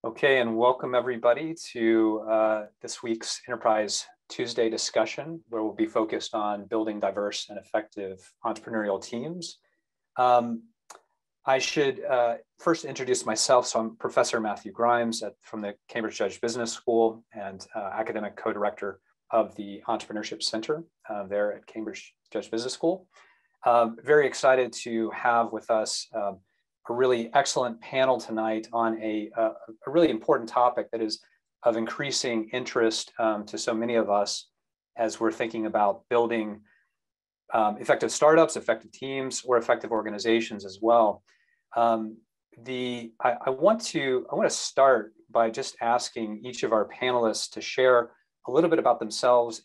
Okay, and welcome everybody to this week's Enterprise Tuesday discussion, where we'll be focused on building diverse and effective entrepreneurial teams. I should first introduce myself. So I'm Professor Matthew Grimes from the Cambridge Judge Business School and academic co-director of the Entrepreneurship Center there at Cambridge Judge Business School. Very excited to have with us a really excellent panel tonight on a really important topic that is of increasing interest to so many of us as we're thinking about building effective startups, effective teams, or effective organizations as well. I want to start by just asking each of our panelists to share a little bit about themselves.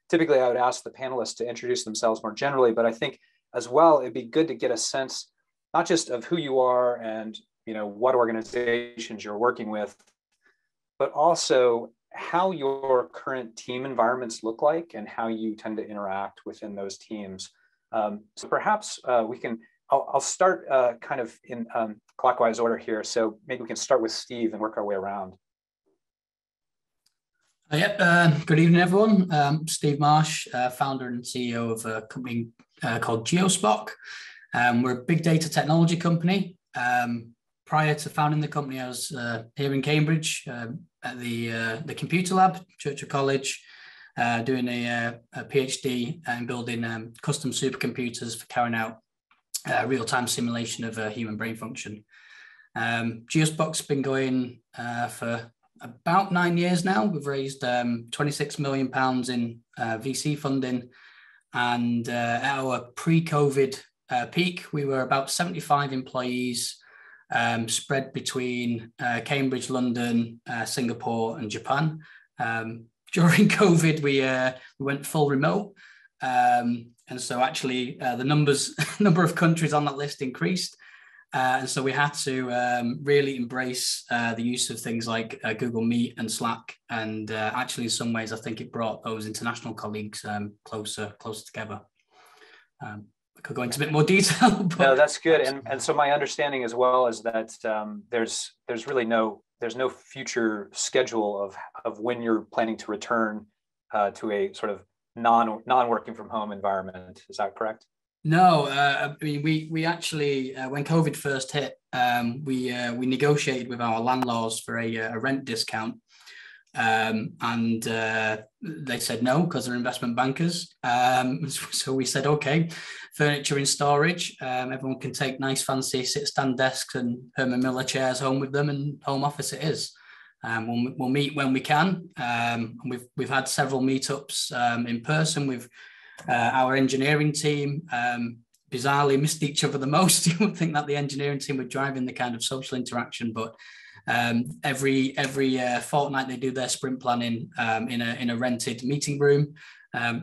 Typically, I would ask the panelists to introduce themselves more generally, but I think as well, it'd be good to get a sense not just of who you are and what organizations you're working with, but also how your current team environments look like and how you tend to interact within those teams. So perhaps I'll start kind of in clockwise order here. So maybe we can start with Steve and work our way around. Good evening, everyone. Steve Marsh, founder and CEO of a company called Geospock. We're a big data technology company. Prior to founding the company, I was here in Cambridge at the computer lab, Churchill College, doing a PhD in building custom supercomputers for carrying out real-time simulation of human brain function. Geospock's been going for about 9 years now. We've raised £26 million in VC funding, and at our pre-COVID peak, we were about 75 employees spread between Cambridge, London, Singapore, and Japan. During COVID, we went full remote, and so actually the number of countries on that list increased, and so we had to really embrace the use of things like Google Meet and Slack, and actually in some ways I think it brought those international colleagues closer together. I could go into a bit more detail. But no, that's good. And so my understanding as well is that there's no future schedule of when you're planning to return to a sort of non-working from home environment. Is that correct? No, I mean we actually when COVID first hit, we negotiated with our landlords for a rent discount. And they said no because they're investment bankers. So we said, okay, furniture in storage. Everyone can take nice fancy sit-stand desks and Herman Miller chairs home with them, and home office it is. We'll meet when we can. We've had several meetups in person with our engineering team. Bizarrely missed each other the most. You would think that the engineering team were driving the kind of social interaction, but every fortnight they do their sprint planning in a rented meeting room.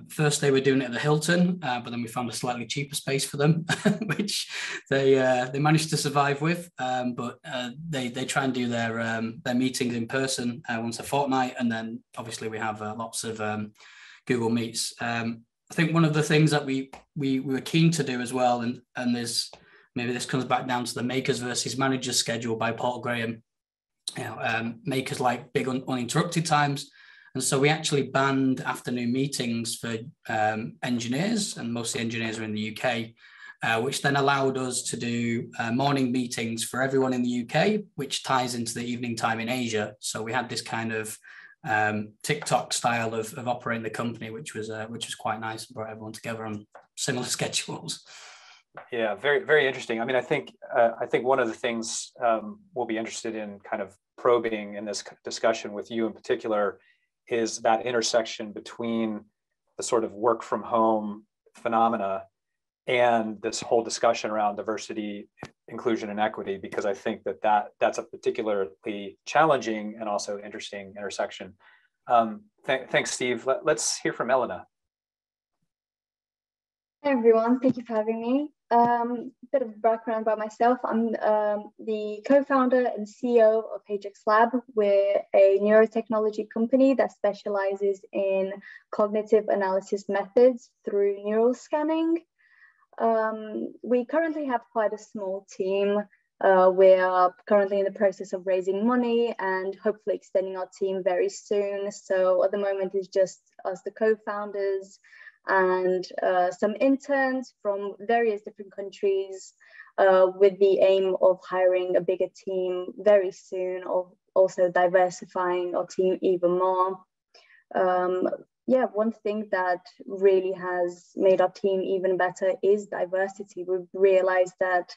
First they were doing it at the Hilton, but then we found a slightly cheaper space for them, which they managed to survive with. But they try and do their meetings in person once a fortnight, and then obviously we have lots of Google Meets. I think one of the things that we were keen to do as well, and there's maybe this comes back down to the makers versus managers schedule by Paul Graham. Makers like big uninterrupted times, and so we actually banned afternoon meetings for engineers, and most of the engineers are in the UK, which then allowed us to do morning meetings for everyone in the UK, which ties into the evening time in Asia. So we had this kind of TikTok style of operating the company, which was quite nice and brought everyone together on similar schedules. Yeah, very, very interesting. I mean, I think one of the things we'll be interested in kind of probing in this discussion with you in particular is that intersection between the sort of work from home phenomena and this whole discussion around diversity, inclusion, and equity, because I think that's a particularly challenging and also interesting intersection. Thanks, Steve. Let's hear from Elena. Hi, everyone. Thank you for having me. Bit of background about myself. I'm the co-founder and CEO of HX Lab. We're a neurotechnology company that specializes in cognitive analysis methods through neural scanning. We currently have quite a small team. We are currently in the process of raising money and hopefully extending our team very soon. So at the moment, it's just us, the co-founders, and some interns from various different countries, with the aim of hiring a bigger team very soon, of also diversifying our team even more. Yeah, one thing that really has made our team even better is diversity. We've realized that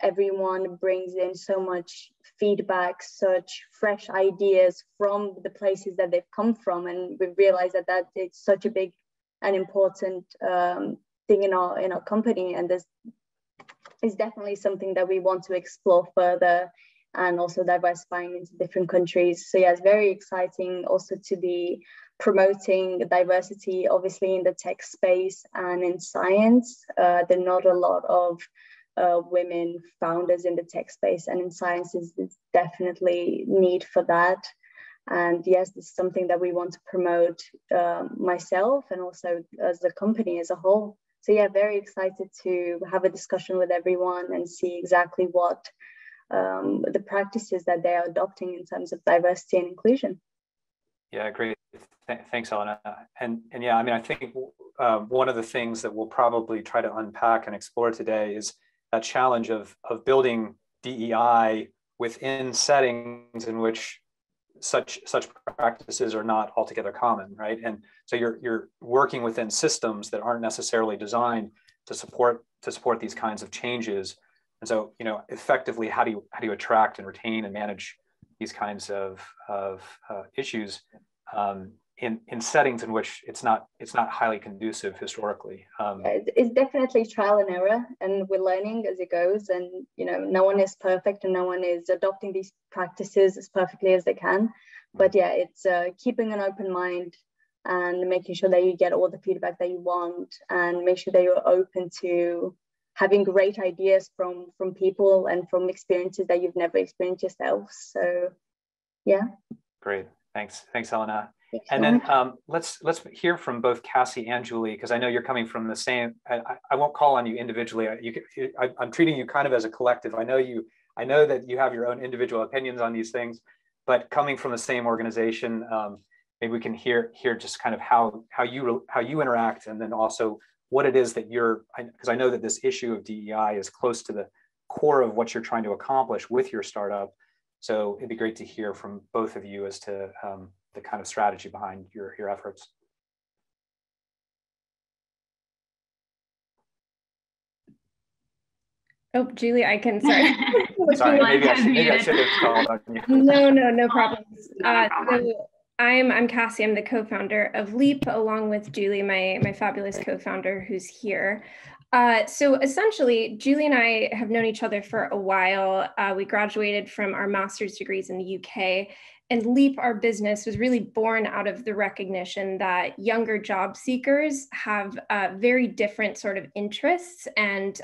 everyone brings in so much feedback, such fresh ideas from the places that they've come from, and we've realized that it's such a big and important thing in our company, and this is definitely something that we want to explore further, and also diversifying into different countries. So yeah, it's very exciting also to be promoting diversity, obviously in the tech space and in science. There are not a lot of women founders in the tech space, and in science is definitely need for that. And yes, this is something that we want to promote, myself and also as the company as a whole. So yeah, very excited to have a discussion with everyone and see exactly what the practices that they are adopting in terms of diversity and inclusion. Yeah, great. Thanks, Elena. And yeah, I mean, I think one of the things that we'll probably try to unpack and explore today is that challenge of building DEI within settings in which such practices are not altogether common, right? And so you're working within systems that aren't necessarily designed to support these kinds of changes. And so, you know, effectively, how do you attract and retain and manage these kinds of issues in settings in which it's not highly conducive historically? It's definitely trial and error, and we're learning as it goes. And you know, no one is perfect, and no one is adopting these practices as perfectly as they can. But yeah, it's keeping an open mind and making sure that you get all the feedback that you want, and make sure that you're open to having great ideas from people and from experiences that you've never experienced yourself. So yeah. Great. Thanks, Elena. And then let's hear from both Cassie and Julie, because I know you're coming from the same. I won't call on you individually. I'm treating you kind of as a collective. I know that you have your own individual opinions on these things, but coming from the same organization, maybe we can hear just kind of how you interact, and then also what it is that because I know that this issue of DEI is close to the core of what you're trying to accomplish with your startup. So it'd be great to hear from both of you as to the kind of strategy behind your efforts. Oh, Julie, I can start. Sorry, maybe I should have called on you. No problem. So I'm Cassie. I'm the co-founder of Leap, along with Julie, my fabulous co-founder who's here. So essentially, Julie and I have known each other for a while. We graduated from our master's degrees in the UK, and Leap, our business, was really born out of the recognition that younger job seekers have very different sort of interests and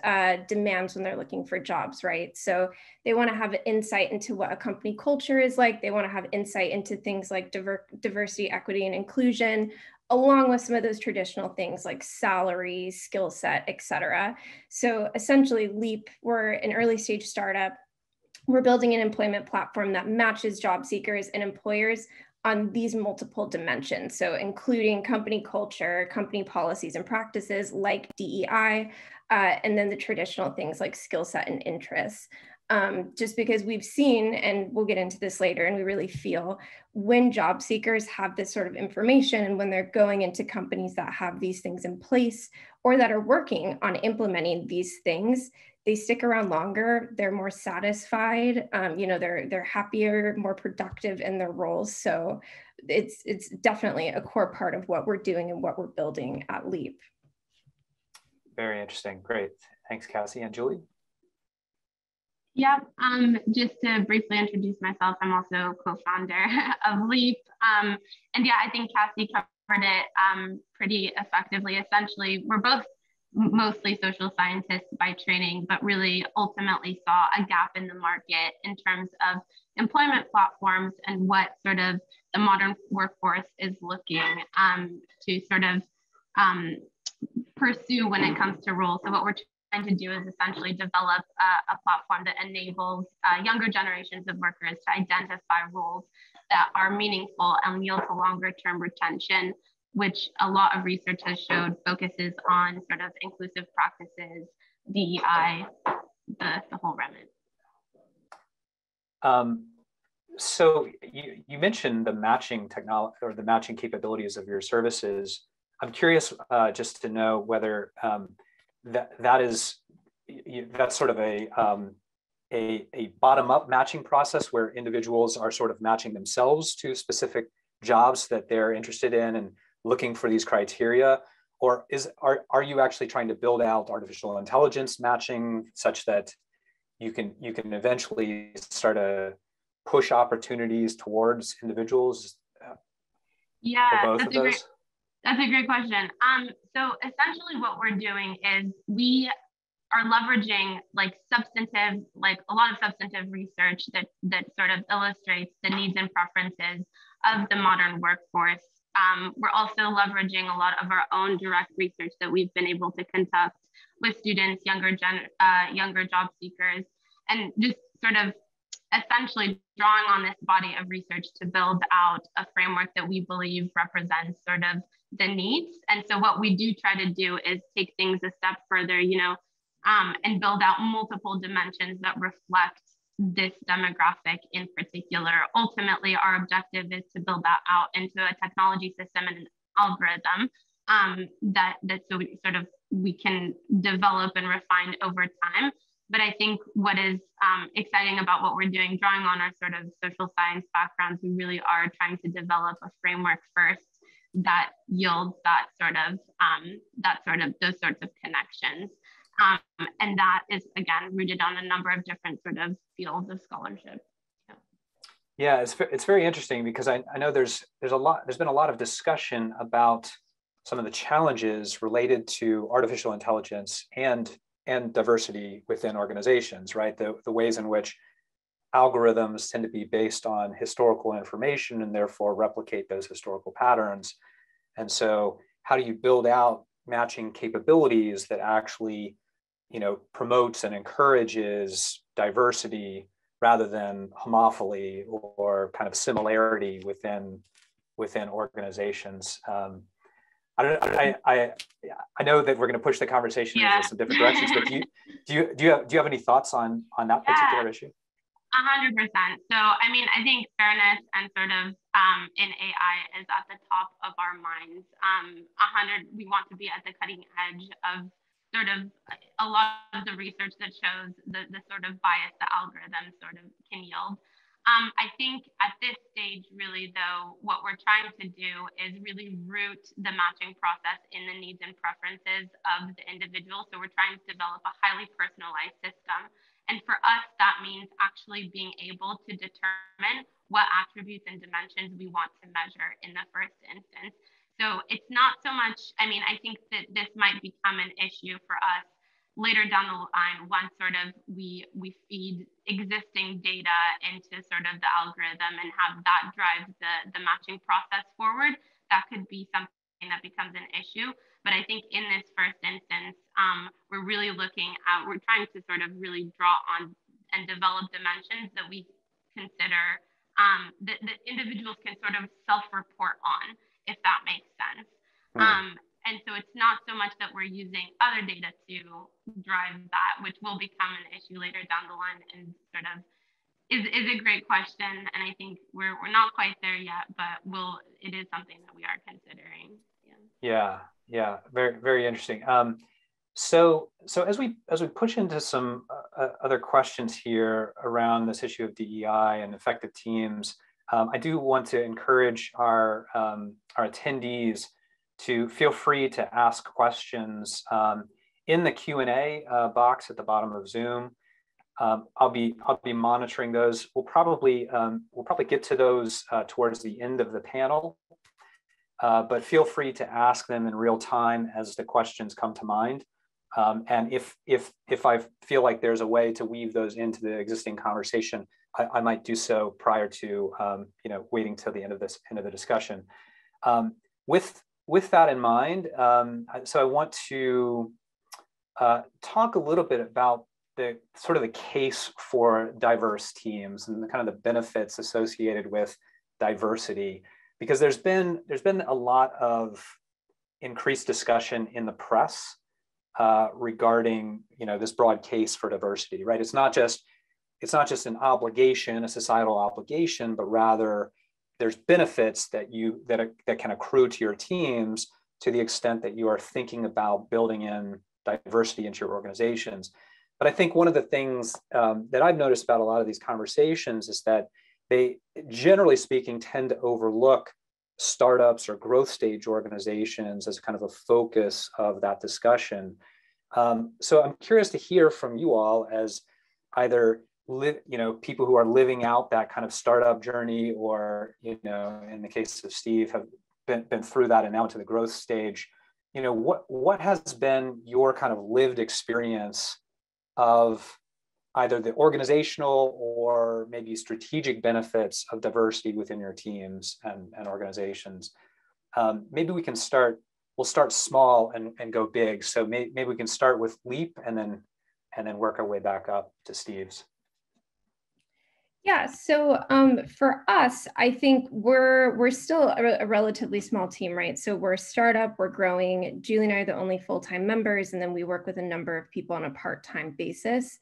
demands when they're looking for jobs, right? So they want to have insight into what a company culture is like. They want to have insight into things like diversity, equity, and inclusion, along with some of those traditional things like salary, skill set, et cetera. So essentially, Leap, we're an early stage startup. We're building an employment platform that matches job seekers and employers on these multiple dimensions. So including company culture, company policies and practices like DEI, and then the traditional things like skill set and interests. Just because we've seen, and we'll get into this later, and we really feel when job seekers have this sort of information, and when they're going into companies that have these things in place or that are working on implementing these things, they stick around longer, they're more satisfied, they're happier, more productive in their roles. So it's definitely a core part of what we're doing and what we're building at Leap. Very interesting. Great. Thanks, Cassie. And Julie? Yeah, just to briefly introduce myself, I'm also co-founder of Leap. And yeah, I think Cassie covered it pretty effectively. Essentially, we're both mostly social scientists by training, but really ultimately saw a gap in the market in terms of employment platforms and what sort of the modern workforce is looking to sort of pursue when it comes to roles. So what we're to do is essentially develop a platform that enables younger generations of workers to identify roles that are meaningful and yield to longer term retention, which a lot of research has showed focuses on sort of inclusive practices, DEI, the whole remit. So you mentioned the matching technology or the matching capabilities of your services. I'm curious just to know whether that's sort of a bottom-up matching process where individuals are sort of matching themselves to specific jobs that they're interested in and looking for these criteria, or are you actually trying to build out artificial intelligence matching such that you can eventually start to push opportunities towards individuals? Yeah, that's a great question. So essentially what we're doing is we are leveraging like a lot of substantive research that sort of illustrates the needs and preferences of the modern workforce. We're also leveraging a lot of our own direct research that we've been able to conduct with students, younger job seekers, and just sort of essentially drawing on this body of research to build out a framework that we believe represents sort of the needs. And so what we do try to do is take things a step further, and build out multiple dimensions that reflect this demographic in particular. Ultimately, our objective is to build that out into a technology system and an algorithm that we can develop and refine over time. But I think what is exciting about what we're doing, drawing on our sort of social science backgrounds, we really are trying to develop a framework first that yields those sorts of connections. And that is, again, rooted on a number of different sort of fields of scholarship. Yeah, it's very interesting because I know there's been a lot of discussion about some of the challenges related to artificial intelligence and diversity within organizations, right? The ways in which algorithms tend to be based on historical information and therefore replicate those historical patterns. And so how do you build out matching capabilities that actually, promotes and encourages diversity rather than homophily or kind of similarity within organizations? I know that we're going to push the conversation into some different directions, but do you have any thoughts on that particular issue? 100%. So, I mean, I think fairness and sort of in AI is at the top of our minds. We want to be at the cutting edge of sort of a lot of the research that shows the sort of bias the algorithm sort of can yield. I think at this stage, really, though, what we're trying to do is really root the matching process in the needs and preferences of the individual. So we're trying to develop a highly personalized system. And for us, that means actually being able to determine what attributes and dimensions we want to measure in the first instance. So it's not so much, I think that this might become an issue for us later down the line once sort of we feed existing data into sort of the algorithm and have that drive the matching process forward. That could be something that becomes an issue. But I think in this first instance, we're trying to sort of really draw on and develop dimensions that we consider that individuals can sort of self-report on, if that makes sense. And so it's not so much that we're using other data to drive that, which will become an issue later down the line, and sort of is a great question. And I think we're not quite there yet, but it is something that we are considering. Yeah, very, very interesting. So as we push into some other questions here around this issue of DEI and effective teams, I do want to encourage our attendees to feel free to ask questions in the Q&A box at the bottom of Zoom. I'll be monitoring those. We'll probably get to those towards the end of the panel, but feel free to ask them in real time as the questions come to mind. And if I feel like there's a way to weave those into the existing conversation, I might do so prior to waiting till the end of the discussion. With that in mind, so I want to talk a little bit about the sort of the case for diverse teams and the kind of the benefits associated with diversity, because there's been a lot of increased discussion in the press regarding this broad case for diversity, right? It's not just an obligation, a societal obligation, but rather there's benefits that can accrue to your teams to the extent that you are thinking about building in diversity into your organizations. But I think one of the things that I've noticed about a lot of these conversations is that they, generally speaking, tend to overlook startups or growth stage organizations as kind of a focus of that discussion. So I'm curious to hear from you all as either people who are living out that kind of startup journey, or in the case of Steve, have been through that and now into the growth stage. What has been your kind of lived experience of either the organizational or maybe strategic benefits of diversity within your teams and organizations? Maybe we'll start small and go big. So maybe we can start with Leap and then work our way back up to Steve's. Yeah, so for us, I think we're still a relatively small team, right? So we're a startup, we're growing. Julie and I are the only full-time members, and then we work with a number of people on a part-time basis.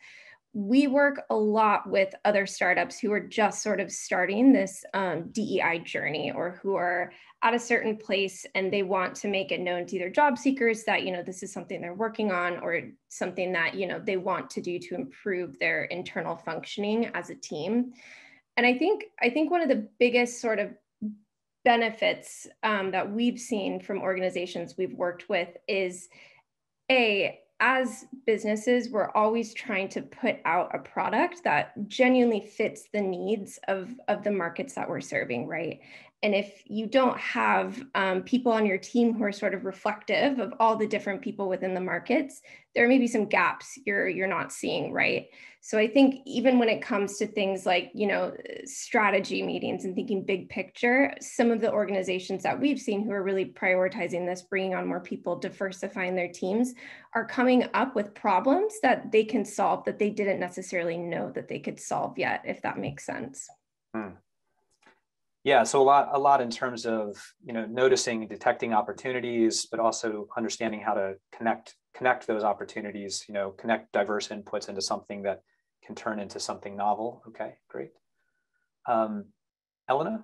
We work a lot with other startups who are just sort of starting this DEI journey, or who are at a certain place and they want to make it known to their job seekers that, this is something they're working on, or something that, they want to do to improve their internal functioning as a team. And I think one of the biggest sort of benefits that we've seen from organizations we've worked with is as businesses, we're always trying to put out a product that genuinely fits the needs of the markets that we're serving, right? And if you don't have people on your team who are sort of reflective of all the different people within the markets, there may be some gaps you're not seeing, right? So I think even when it comes to things like, strategy meetings and thinking big picture, some of the organizations that we've seen who are really prioritizing this, bringing on more people, diversifying their teams, are coming up with problems that they can solve that they didn't necessarily know that they could solve yet, if that makes sense. Yeah, so a lot in terms of noticing and detecting opportunities, but also understanding how to connect those opportunities, connect diverse inputs into something that can turn into something novel. Okay, great. Elena?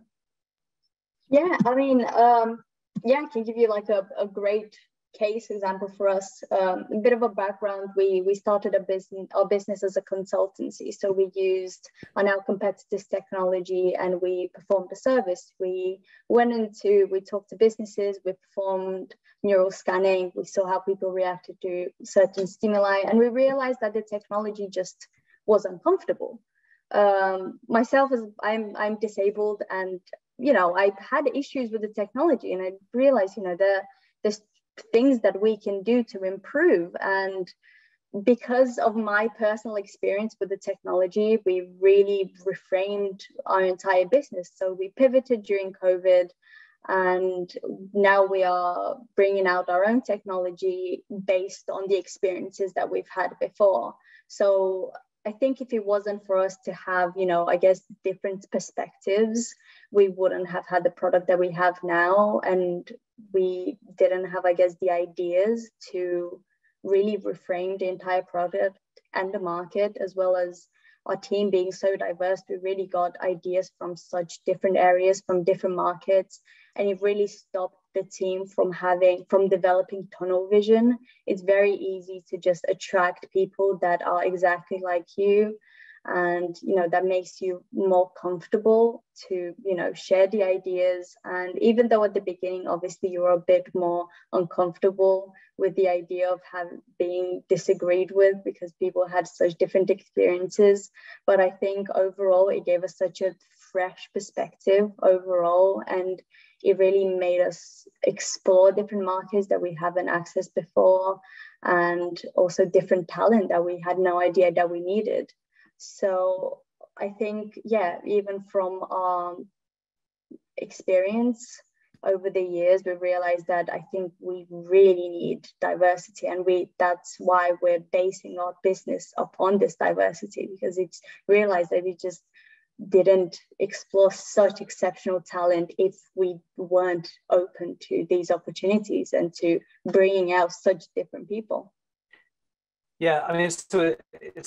Yeah, I mean, I can give you like a great case example for us. A bit of a background: we started our business as a consultancy, so we used on our competitors' technology and we performed a service. We talked to businesses, we performed neural scanning, we saw how people reacted to certain stimuli, and we realized that the technology just was uncomfortable. Myself, as I'm disabled, and I've had issues with the technology, and I realized there's things that we can do to improve. And because of my personal experience with the technology, we really reframed our entire business. So we pivoted during COVID, and now we are bringing out our own technology based on the experiences that we've had before. So I think if it wasn't for us to have, different perspectives, we wouldn't have had the product that we have now. And we didn't have, the ideas to really reframe the entire product and the market, as well as our team being so diverse. We really got ideas from such different areas, from different markets, and it really stopped the team from developing tunnel vision. It's very easy to just attract people that are exactly like you, and that makes you more comfortable to share the ideas. And even though at the beginning obviously you were a bit more uncomfortable with the idea of being disagreed with, because people had such different experiences, but I think overall it gave us such a fresh perspective overall, and it really made us explore different markets that we haven't accessed before, and also different talent that we had no idea that we needed. So I think, even from our experience, over the years, we realized that I think we really need diversity, and that's why we're basing our business upon this diversity, because it's realized that we just didn't explore such exceptional talent if we weren't open to these opportunities and to bringing out such different people. Yeah, I mean, so it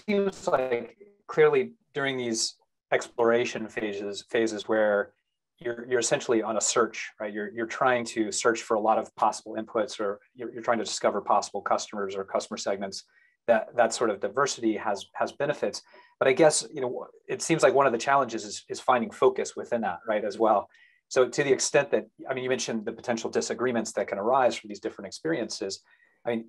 seems like clearly during these exploration phases where you're essentially on a search, right? You're trying to search for a lot of possible inputs, or you're trying to discover possible customers or customer segments. That sort of diversity has benefits, but I guess, you know, it seems like one of the challenges is finding focus within that, right, as well. So to the extent that, I mean, you mentioned the potential disagreements that can arise from these different experiences. I mean,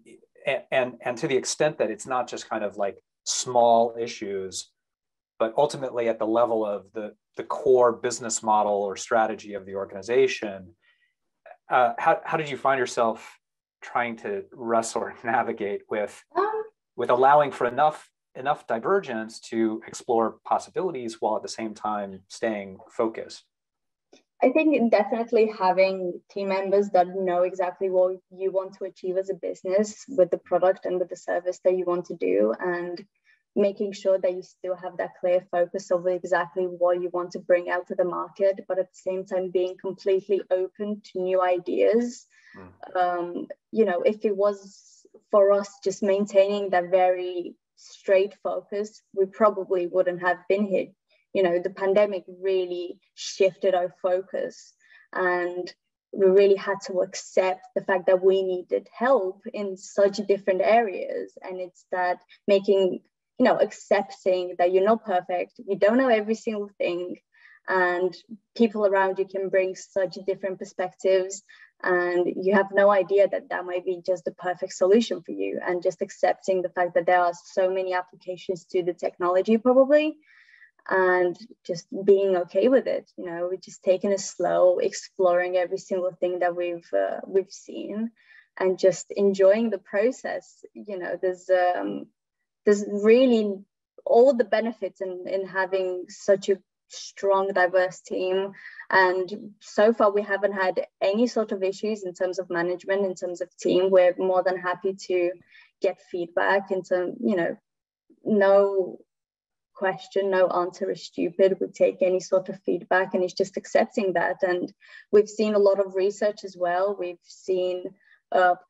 and to the extent that it's not just kind of like small issues, but ultimately at the level of the core business model or strategy of the organization, how did you find yourself trying to wrestle or navigate with allowing for enough divergence to explore possibilities while at the same time staying focused? I think definitely having team members that know exactly what you want to achieve as a business with the product and with the service that you want to do, and making sure that you still have that clear focus of exactly what you want to bring out to the market, but at the same time being completely open to new ideas. You know, if it was for us just maintaining that very straight focus, we probably wouldn't have been here. You know, the pandemic really shifted our focus, and we really had to accept the fact that we needed help in such different areas. And it's that making, you know, accepting that you're not perfect, you don't know every single thing, and people around you can bring such different perspectives, and you have no idea that might be just the perfect solution for you. And just accepting the fact that there are so many applications to the technology probably, and just being okay with it. You know, we're just taking it slow, exploring every single thing that we've seen, and just enjoying the process. You know, there's really all the benefits in having such a strong, diverse team. And so far, we haven't had any sort of issues in terms of management, in terms of team. We're more than happy to get feedback into, you know, no question, no answer is stupid. We take any sort of feedback, and it's just accepting that. And we've seen a lot of research as well. We've seen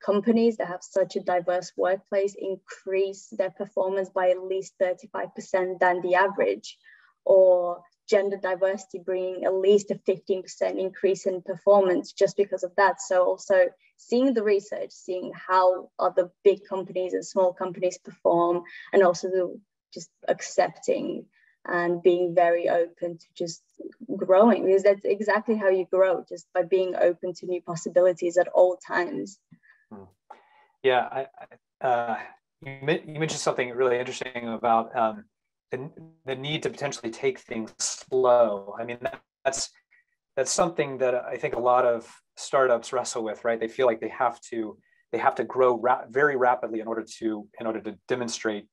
companies that have such a diverse workplace increase their performance by at least 35% than the average, or gender diversity bringing at least a 15% increase in performance just because of that. So also seeing the research, seeing how other big companies and small companies perform, and also just accepting and being very open to just growing, because that's exactly how you grow, just by being open to new possibilities at all times. Yeah, you mentioned something really interesting about the need to potentially take things slow. I mean, that's something that I think a lot of startups wrestle with, right? They feel like they have to grow very rapidly in order to demonstrate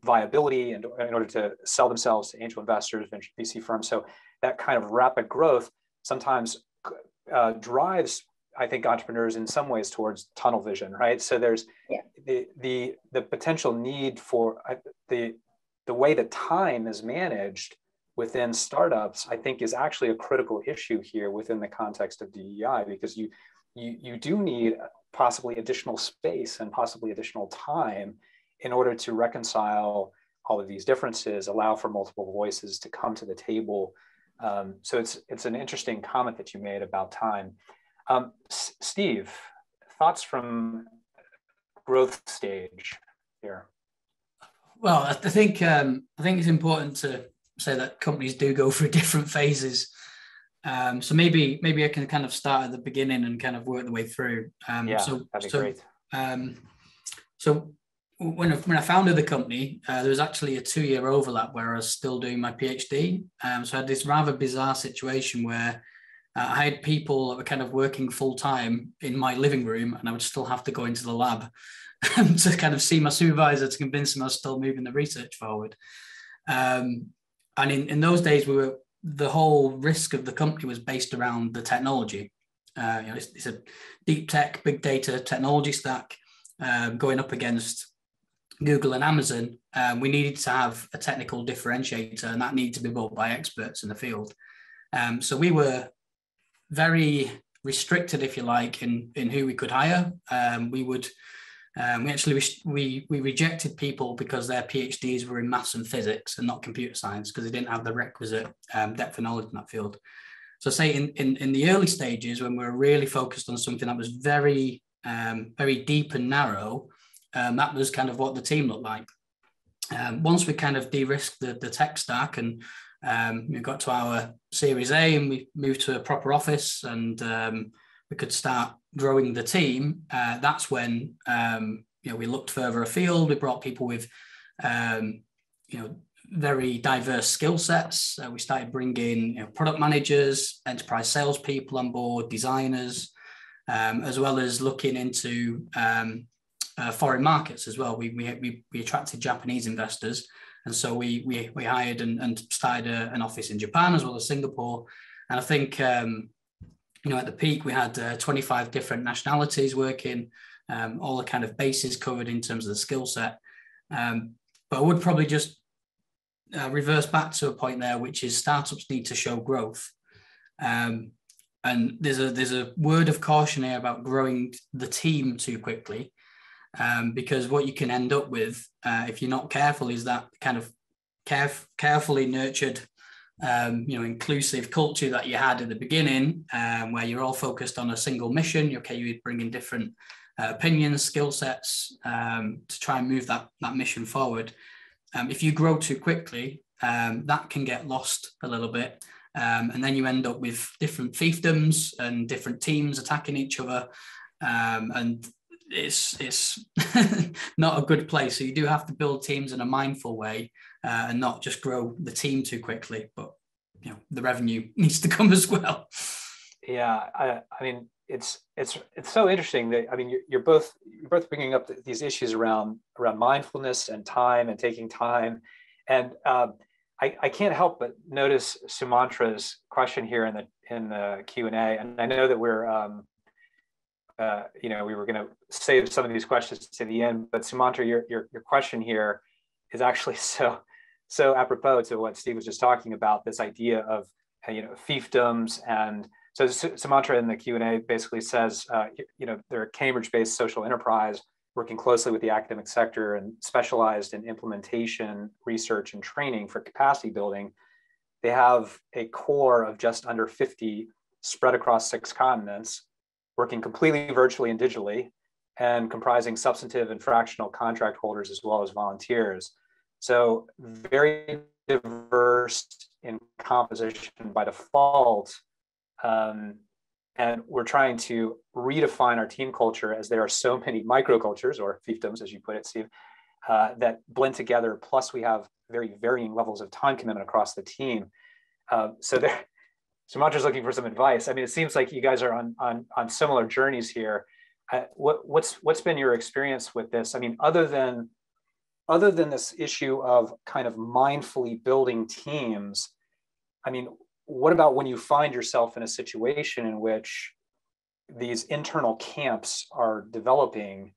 viability, and in order to sell themselves to angel investors, venture VC firms. So that kind of rapid growth sometimes drives, I think, entrepreneurs in some ways towards tunnel vision, right? So there's the potential need for the way that time is managed within startups, I think, is actually a critical issue here within the context of DEI, because you do need possibly additional space and possibly additional time in order to reconcile all of these differences, allow for multiple voices to come to the table. So it's an interesting comment that you made about time. Steve, thoughts from growth stage here? Well, I think it's important to say that companies do go through different phases. So maybe I can kind of start at the beginning and kind of work the way through. That'd be great. So when I founded the company, there was actually a 2-year overlap where I was still doing my PhD. So I had this rather bizarre situation where I had people that were kind of working full time in my living room, and I would still have to go into the lab to kind of see my supervisor to convince him I was still moving the research forward. And in those days, we the whole risk of the company was based around the technology. It's a deep tech, big data technology stack going up against Google and Amazon. We needed to have a technical differentiator, and that needed to be built by experts in the field. So we were very restricted, if you like, in who we could hire. We rejected people because their PhDs were in maths and physics and not computer science, because they didn't have the requisite depth of knowledge in that field. So say in the early stages, when we were really focused on something that was very, very deep and narrow, that was kind of what the team looked like. Once we kind of de-risked the tech stack and we got to our Series A and we moved to a proper office and we could start growing the team, that's when we looked further afield. We brought people with very diverse skill sets. We started bringing product managers, enterprise salespeople on board, designers, as well as looking into foreign markets as well. We attracted Japanese investors, and so we hired and started an office in Japan as well as Singapore. And I think at the peak we had 25 different nationalities working, all the kind of bases covered in terms of the skill set. But I would probably just reverse back to a point there, which is startups need to show growth. And there's a word of caution here about growing the team too quickly, because what you can end up with, if you're not careful, is that kind of carefully nurtured, inclusive culture that you had at the beginning, where you're all focused on a single mission. You bring in different opinions, skill sets to try and move that mission forward. If you grow too quickly, that can get lost a little bit. And then you end up with different fiefdoms and different teams attacking each other. And it's not a good place. So you do have to build teams in a mindful way and not just grow the team too quickly, but the revenue needs to come as well. Yeah, I mean, it's so interesting that, I mean, you're both bringing up these issues around mindfulness and time and taking time. And I can't help but notice Sumantra's question here in the Q&A. And I know that we're we were going to save some of these questions to the end, but Sumantra, your question here is actually so apropos to what Steve was just talking about, this idea of fiefdoms. And so Sumantra in the Q&A basically says they're a Cambridge-based social enterprise working closely with the academic sector and specialized in implementation, research, and training for capacity building. They have a core of just under 50 spread across 6 continents, working completely virtually and digitally, and comprising substantive and fractional contract holders as well as volunteers. So very diverse in composition by default. And we're trying to redefine our team culture, as there are so many microcultures, or fiefdoms, as you put it, Steve, that blend together. Plus, we have very varying levels of time commitment across the team. So Sumantra's looking for some advice. I mean, it seems like you guys are on similar journeys here. What's been your experience with this? I mean, other than this issue of kind of mindfully building teams, I mean, what about when you find yourself in a situation in which these internal camps are developing,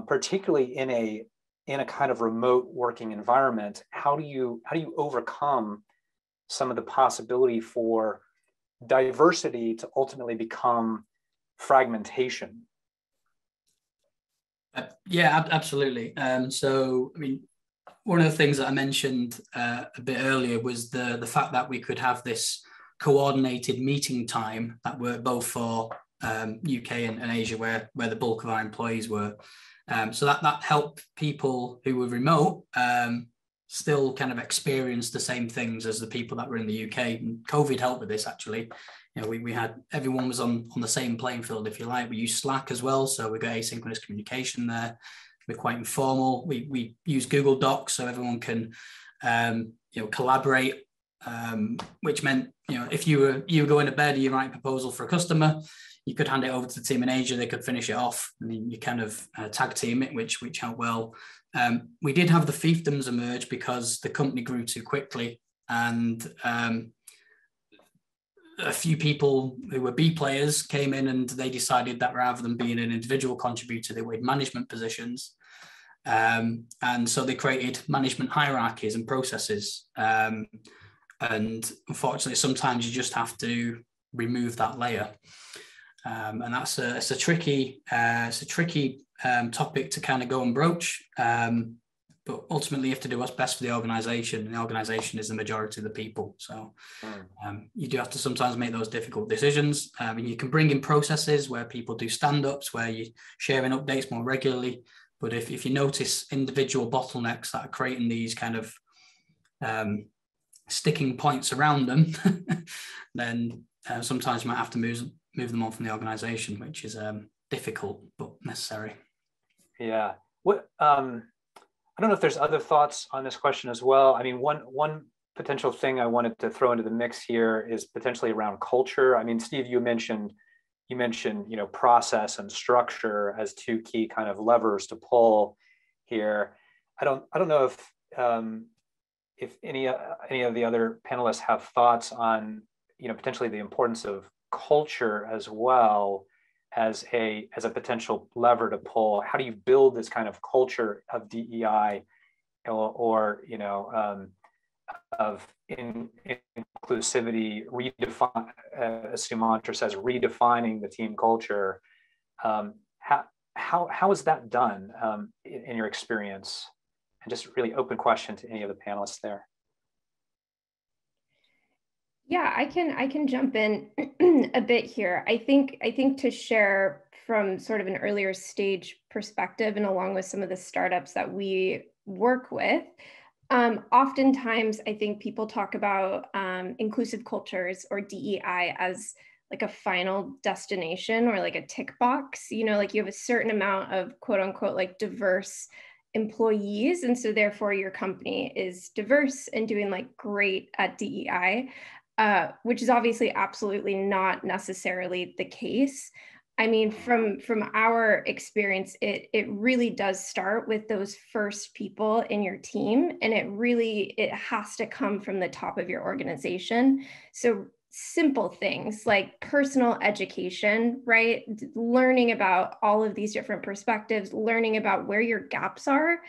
particularly in a kind of remote working environment? How do you overcome some of the possibility for diversity to ultimately become fragmentation? Yeah, absolutely. So, I mean, one of the things that I mentioned a bit earlier was the fact that we could have this coordinated meeting time that worked both for UK and Asia, where the bulk of our employees were. So that helped people who were remote still kind of experience the same things as the people that were in the UK. And COVID helped with this, actually. We had, everyone was on the same playing field, if you like. We used Slack as well, so we got asynchronous communication there. We're quite informal. We use Google Docs so everyone can collaborate, which meant if you were going to bed and you write a proposal for a customer, you could hand it over to the team in Asia. They could finish it off, and then you kind of tag team it, which helped well. We did have the fiefdoms emerge because the company grew too quickly. and a few people who were B players came in and they decided that rather than being an individual contributor, they wanted management positions. And so they created management hierarchies and processes. And unfortunately, sometimes you just have to remove that layer. And that's it's a tricky topic to kind of go and broach. But ultimately, you have to do what's best for the organization. And the organization is the majority of the people. So you do have to sometimes make those difficult decisions. And you can bring in processes where people do stand-ups, where you're sharing updates more regularly. But if you notice individual bottlenecks that are creating these kind of sticking points around them, then sometimes you might have to move them on from the organization, which is difficult but necessary. Yeah. What I don't know if there's other thoughts on this question as well. I mean, one potential thing I wanted to throw into the mix here is potentially around culture. I mean, Steve, you mentioned process and structure as two key kind of levers to pull here. I don't know if any of the other panelists have thoughts on potentially the importance of culture as well as a potential lever to pull. How do you build this kind of culture of DEI or of inclusivity, redefine, as Sumantra says, redefining the team culture? How is that done in your experience? And just really open question to any of the panelists there. Yeah, I can jump in a bit here. I think to share from sort of an earlier stage perspective and along with some of the startups that we work with, oftentimes I think people talk about inclusive cultures or DEI as like a final destination or like a tick box, like you have a certain amount of quote unquote like diverse employees. And so therefore your company is diverse and doing like great at DEI. Which is obviously absolutely not necessarily the case. I mean, from our experience, it really does start with those first people in your team, and it has to come from the top of your organization. So simple things like personal education, right? Learning about all of these different perspectives, learning about where your gaps are,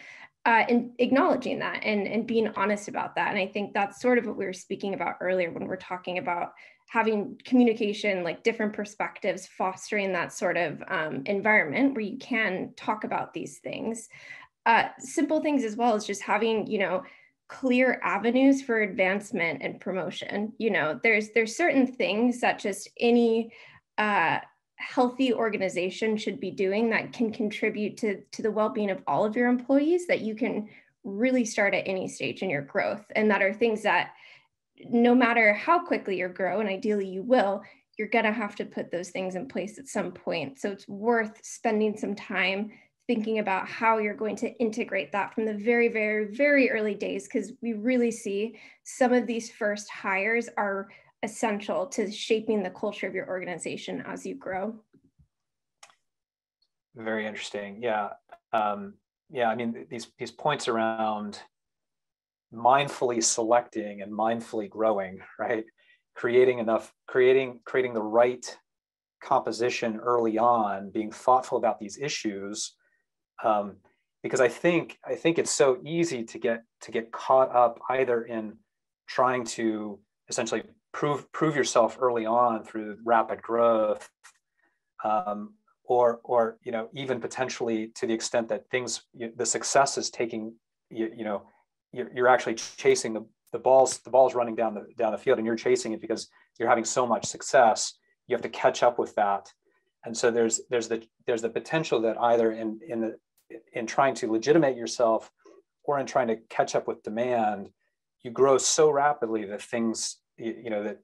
and acknowledging that and being honest about that. And I think that's sort of what we were speaking about earlier when we're talking about having communication, like different perspectives, fostering that sort of environment where you can talk about these things. Simple things as well as just having, clear avenues for advancement and promotion. There's certain things that just any healthy organization should be doing that can contribute to the well-being of all of your employees, that you can really start at any stage in your growth. And that are things that no matter how quickly you grow, and ideally you will, you're gonna have to put those things in place at some point. So it's worth spending some time thinking about how you're going to integrate that from the very, very, very early days, because we really see some of these first hires are essential to shaping the culture of your organization as you grow. Very interesting. Yeah. I mean, these points around mindfully selecting and mindfully growing, right? Creating the right composition early on, being thoughtful about these issues. Because I think it's so easy to get caught up either in trying to essentially prove yourself early on through rapid growth, or even potentially to the extent that the success is taking you're actually chasing the ball's running down the field, and you're chasing it because you're having so much success. You have to catch up with that, and so there's the potential that either in trying to legitimate yourself or in trying to catch up with demand, you grow so rapidly that things that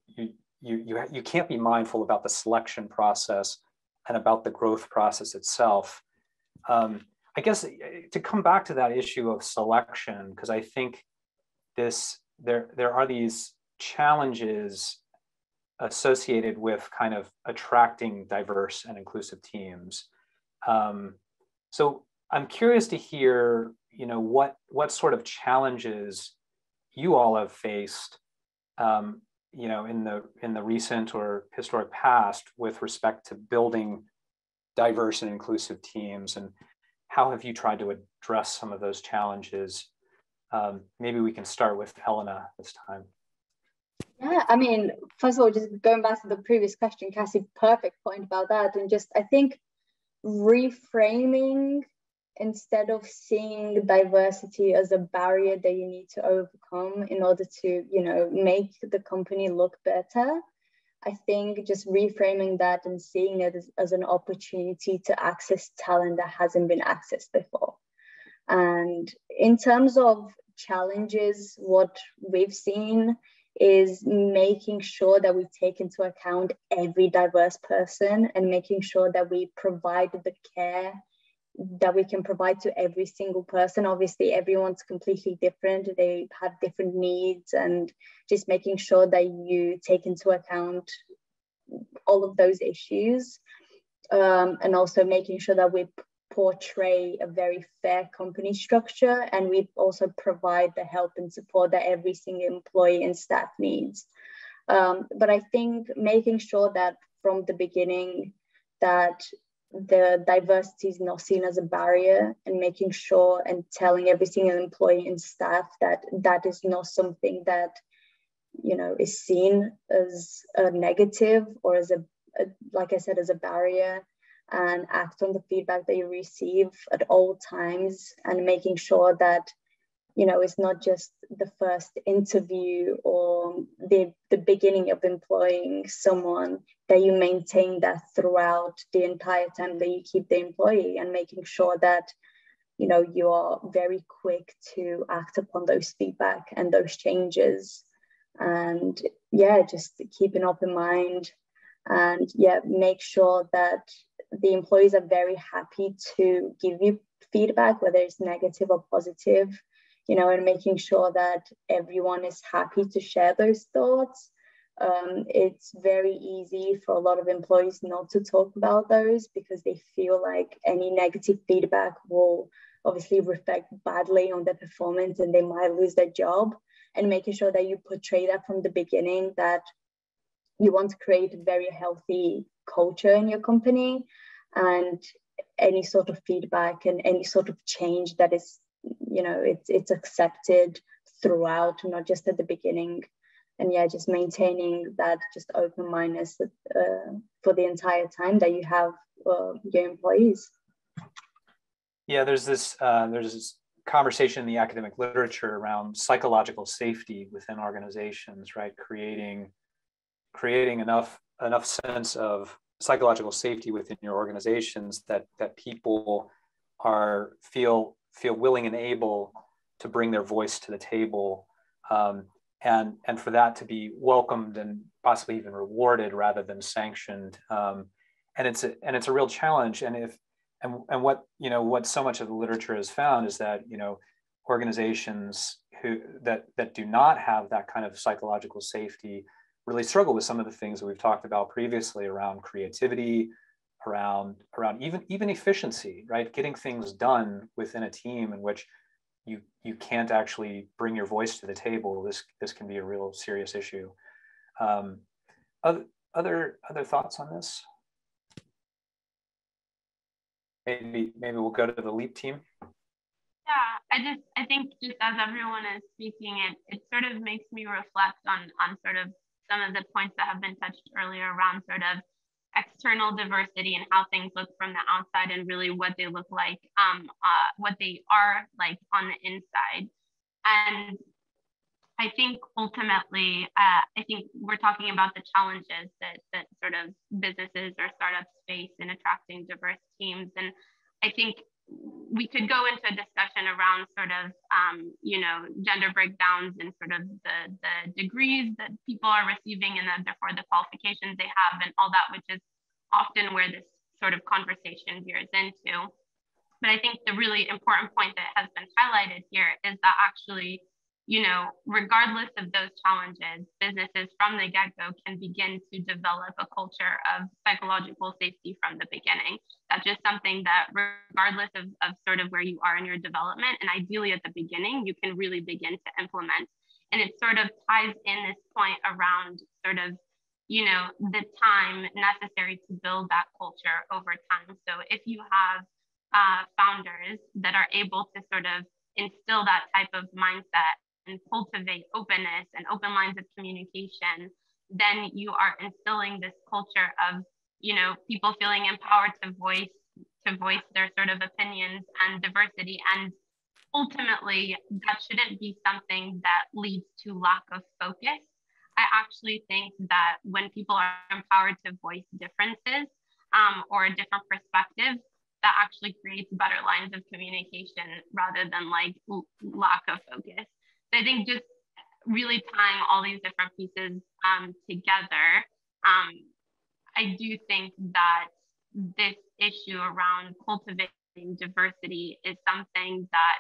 you can't be mindful about the selection process and about the growth process itself. I guess to come back to that issue of selection, because I think there are these challenges associated with kind of attracting diverse and inclusive teams. So I'm curious to hear, what sort of challenges you all have faced you know, in the recent or historic past with respect to building diverse and inclusive teams, and how have you tried to address some of those challenges? Maybe we can start with Elena this time. Yeah, I mean, first of all, just going back to the previous question, Cassie, perfect point about that. And just, I think reframing, instead of seeing diversity as a barrier that you need to overcome in order to, you know, make the company look better, I think just reframing that and seeing it as an opportunity to access talent that hasn't been accessed before. And in terms of challenges, what we've seen is making sure that we take into account every diverse person and making sure that we provide the care that we can provide to every single person. Obviously, everyone's completely different. They have different needs, and just making sure that you take into account all of those issues, and also making sure that we portray a very fair company structure, and we also provide the help and support that every single employee and staff needs. But I think making sure that from the beginning that the diversity is not seen as a barrier, and making sure and telling every single employee and staff that that is not something that, you know, is seen as a negative or as a like I said, as a barrier, and act on the feedback that you receive at all times, and making sure that, you know, it's not just the first interview or the beginning of employing someone, that you maintain that throughout the entire time that you keep the employee, and making sure that, you know, you are very quick to act upon those feedback and those changes. And yeah, just keep an open mind, and yeah, make sure that the employees are very happy to give you feedback, whether it's negative or positive, you know, and making sure that everyone is happy to share those thoughts. It's very easy for a lot of employees not to talk about those because they feel like any negative feedback will obviously reflect badly on their performance and they might lose their job. And making sure that you portray that from the beginning, that you want to create a very healthy culture in your company, and any sort of feedback and any sort of change that is, you know, it's accepted throughout, not just at the beginning. And yeah, just maintaining that just open-mindedness for the entire time that you have your employees. Yeah, there's this conversation in the academic literature around psychological safety within organizations, right? Creating enough sense of psychological safety within your organizations that people feel willing and able to bring their voice to the table, and for that to be welcomed and possibly even rewarded rather than sanctioned. And it's a real challenge. And what so much of the literature has found is that, you know, organizations that do not have that kind of psychological safety really struggle with some of the things that we've talked about previously around creativity, around even efficiency, right? Getting things done within a team in which you can't actually bring your voice to the table. This can be a real serious issue. Other thoughts on this? Maybe we'll go to the LEAP team. Yeah, I think just as everyone is speaking, it sort of makes me reflect on sort of some of the points that have been touched earlier around sort of external diversity and how things look from the outside and really what they look like, what they are like on the inside. And I think ultimately, I think we're talking about the challenges that sort of businesses or startups face in attracting diverse teams. And I think we could go into a discussion around sort of, gender breakdowns and sort of the degrees that people are receiving and therefore the qualifications they have and all that, which is often where this sort of conversation veers into. But I think the really important point that has been highlighted here is that actually, regardless of those challenges, businesses from the get-go can begin to develop a culture of psychological safety from the beginning. That's just something that regardless of sort of where you are in your development, and ideally at the beginning, you can really begin to implement And it sort of ties in this point around sort of, you know, the time necessary to build that culture over time. So if you have founders that are able to sort of instill that type of mindset and cultivate openness and open lines of communication, then you are instilling this culture of, you know, people feeling empowered to voice their sort of opinions and diversity. And ultimately, that shouldn't be something that leads to lack of focus. I actually think that when people are empowered to voice differences or a different perspective, that actually creates better lines of communication rather than like lack of focus. So I think just really tying all these different pieces together, I do think that this issue around cultivating diversity is something that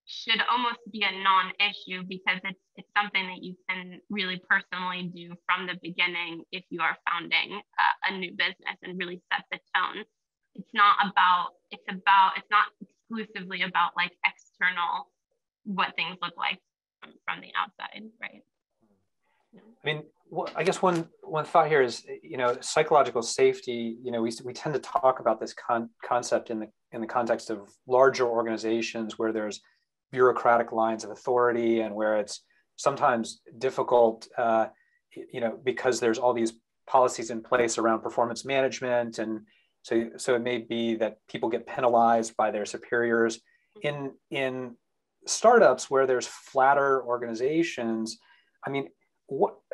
should almost be a non-issue, because it's something that you can really personally do from the beginning if you are founding a new business and really set the tone. It's not exclusively about like external, what things look like from the outside, right? I mean, I guess one thought here is, you know, psychological safety. You know, we tend to talk about this concept in the context of larger organizations where there's bureaucratic lines of authority and where it's sometimes difficult, you know, because there's all these policies in place around performance management, and so it may be that people get penalized by their superiors. In startups where there's flatter organizations, I mean,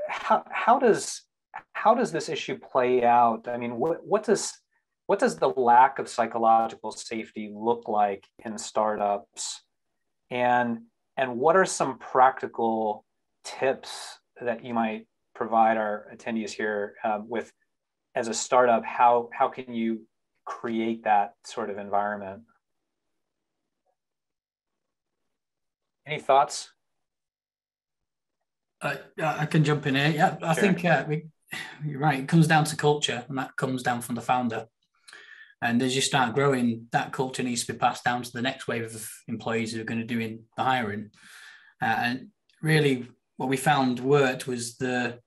how does this issue play out? I mean, what does the lack of psychological safety look like in startups, and what are some practical tips that you might provide our attendees here with, as a startup, how can you create that sort of environment? Any thoughts? I can jump in here. Yeah, I think you're right. It comes down to culture, and that comes down from the founder. And as you start growing, that culture needs to be passed down to the next wave of employees who are going to do the hiring. And really, what we found worked was the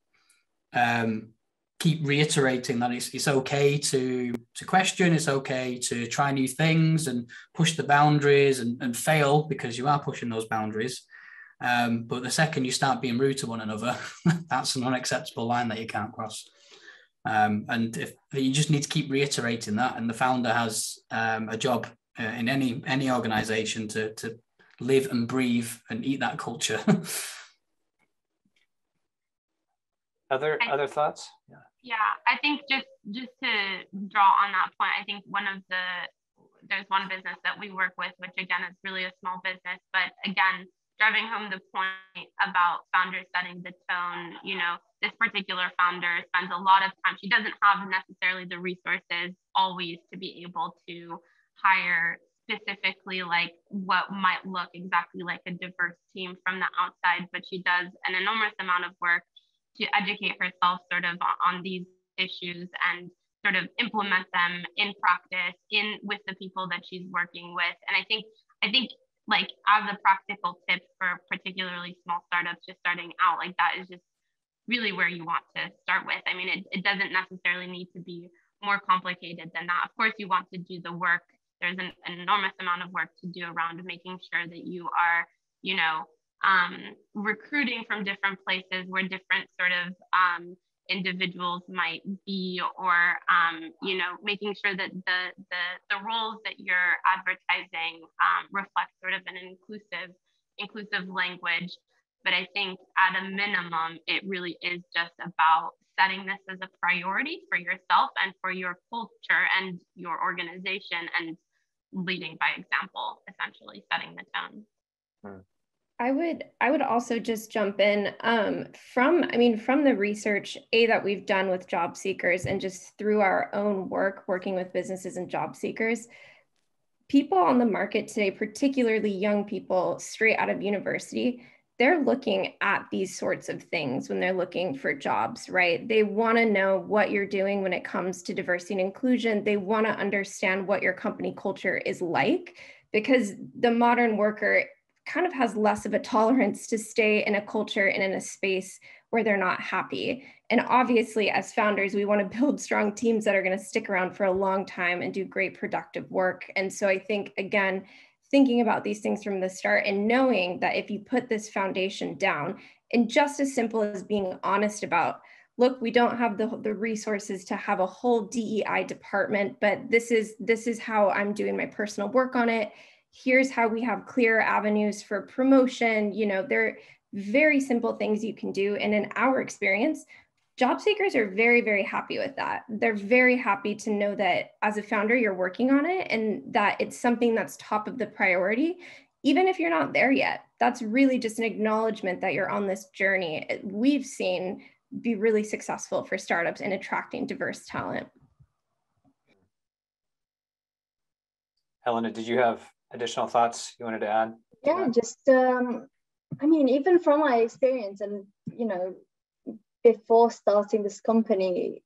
keep reiterating that it's okay to question, it's okay to try new things and push the boundaries and fail, because you are pushing those boundaries. But the second you start being rude to one another, that's an unacceptable line that you can't cross. And if you just need to keep reiterating that, and the founder has a job in any organization to live and breathe and eat that culture. Other thoughts? Yeah, I think just to draw on that point, I think there's one business that we work with, which again is really a small business, but again, driving home the point about founders setting the tone. You know, this particular founder spends a lot of time, she doesn't have necessarily the resources always to be able to hire specifically like what might look exactly like a diverse team from the outside, but she does an enormous amount of work to educate herself sort of on these issues and sort of implement them in practice with the people that she's working with. And I think like as a practical tip for particularly small startups just starting out, like that is just really where you want to start with. I mean, it doesn't necessarily need to be more complicated than that. Of course, you want to do the work. There's an enormous amount of work to do around making sure that you are, you know, recruiting from different places where different sort of individuals might be, or you know, making sure that the roles that you're advertising reflect sort of an inclusive language. But I think at a minimum, it really is just about setting this as a priority for yourself and for your culture and your organization, and leading by example, essentially setting the tone. I would also just jump in from the research that we've done with job seekers, and just through our own work working with businesses and job seekers. People on the market today, particularly young people straight out of university, they're looking at these sorts of things when they're looking for jobs, right? They want to know what you're doing when it comes to diversity and inclusion. They want to understand what your company culture is like, because the modern worker kind of has less of a tolerance to stay in a culture and in a space where they're not happy. And obviously, as founders, we want to build strong teams that are going to stick around for a long time and do great productive work. And so I think, again, thinking about these things from the start and knowing that if you put this foundation down, and just as simple as being honest about, look, we don't have the resources to have a whole DEI department, but this is how I'm doing my personal work on it. Here's how we have clear avenues for promotion. You know, they're very simple things you can do. And in our experience, job seekers are very, very happy with that. They're very happy to know that as a founder, you're working on it and that it's something that's top of the priority, even if you're not there yet. That's really just an acknowledgement that you're on this journey. We've seen be really successful for startups in attracting diverse talent. Elena, did you have additional thoughts you wanted to add? Yeah, just, I mean, even from my experience and, you know, before starting this company,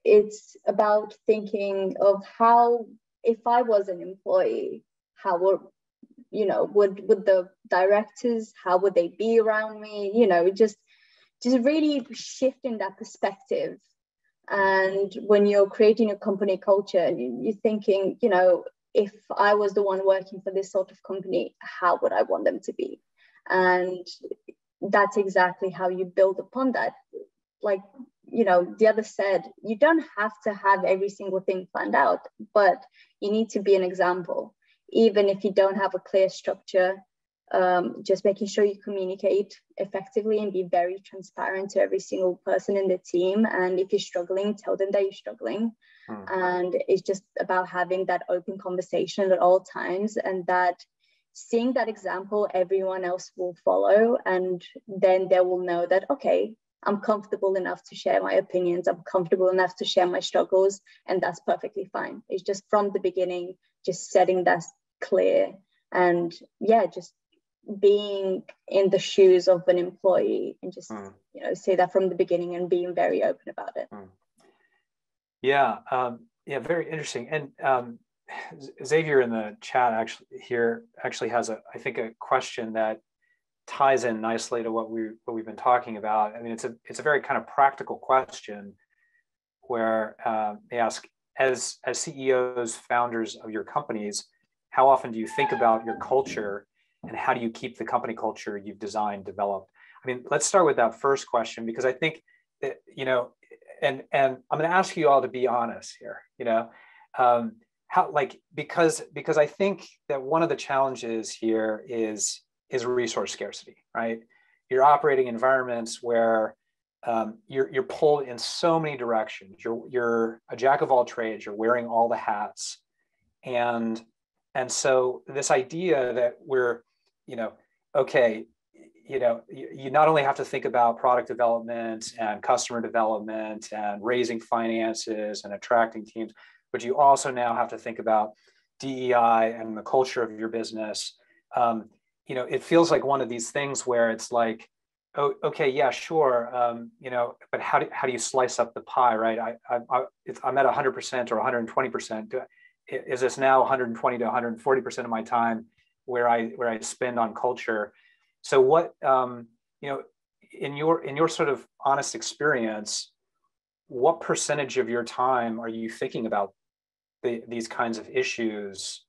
it's about thinking of how, if I was an employee, how would, you know, would the directors, how would they be around me? You know, just really shifting that perspective. And when you're creating a company culture and you're thinking, you know, if I was the one working for this sort of company, how would I want them to be? And that's exactly how you build upon that. Like, you know, the other said, you don't have to have every single thing planned out, but you need to be an example. Even if you don't have a clear structure, just making sure you communicate effectively and be very transparent to every single person in the team. And if you're struggling, tell them that you're struggling. And it's just about having that open conversation at all times, and that seeing that example, everyone else will follow. And then they will know that, okay, I'm comfortable enough to share my opinions. I'm comfortable enough to share my struggles, and that's perfectly fine. It's just from the beginning, just setting that clear, and yeah, just being in the shoes of an employee, and just you know, say that from the beginning and being very open about it. Yeah, very interesting. And Xavier in the chat actually has I think a question that ties in nicely to what we've been talking about. I mean, it's a very kind of practical question where they ask, as CEOs, founders of your companies, how often do you think about your culture, and how do you keep the company culture you've designed developed? I mean, let's start with that first question, because I think that, you know, and I'm going to ask you all to be honest here, you know, how, like, because I think that one of the challenges here is resource scarcity, right? You're operating environments where you're pulled in so many directions. You're a jack of all trades. You're wearing all the hats, and so this idea that we're, you know, okay, you know, you not only have to think about product development and customer development and raising finances and attracting teams, but you also now have to think about DEI and the culture of your business. You know, it feels like one of these things where it's like, oh, okay, yeah, sure, you know, but how do you slice up the pie, right? I'm at 100% or 120%. Is this now 120 to 140% of my time where I spend on culture? So what, you know, in your sort of honest experience, what percentage of your time are you thinking about these kinds of issues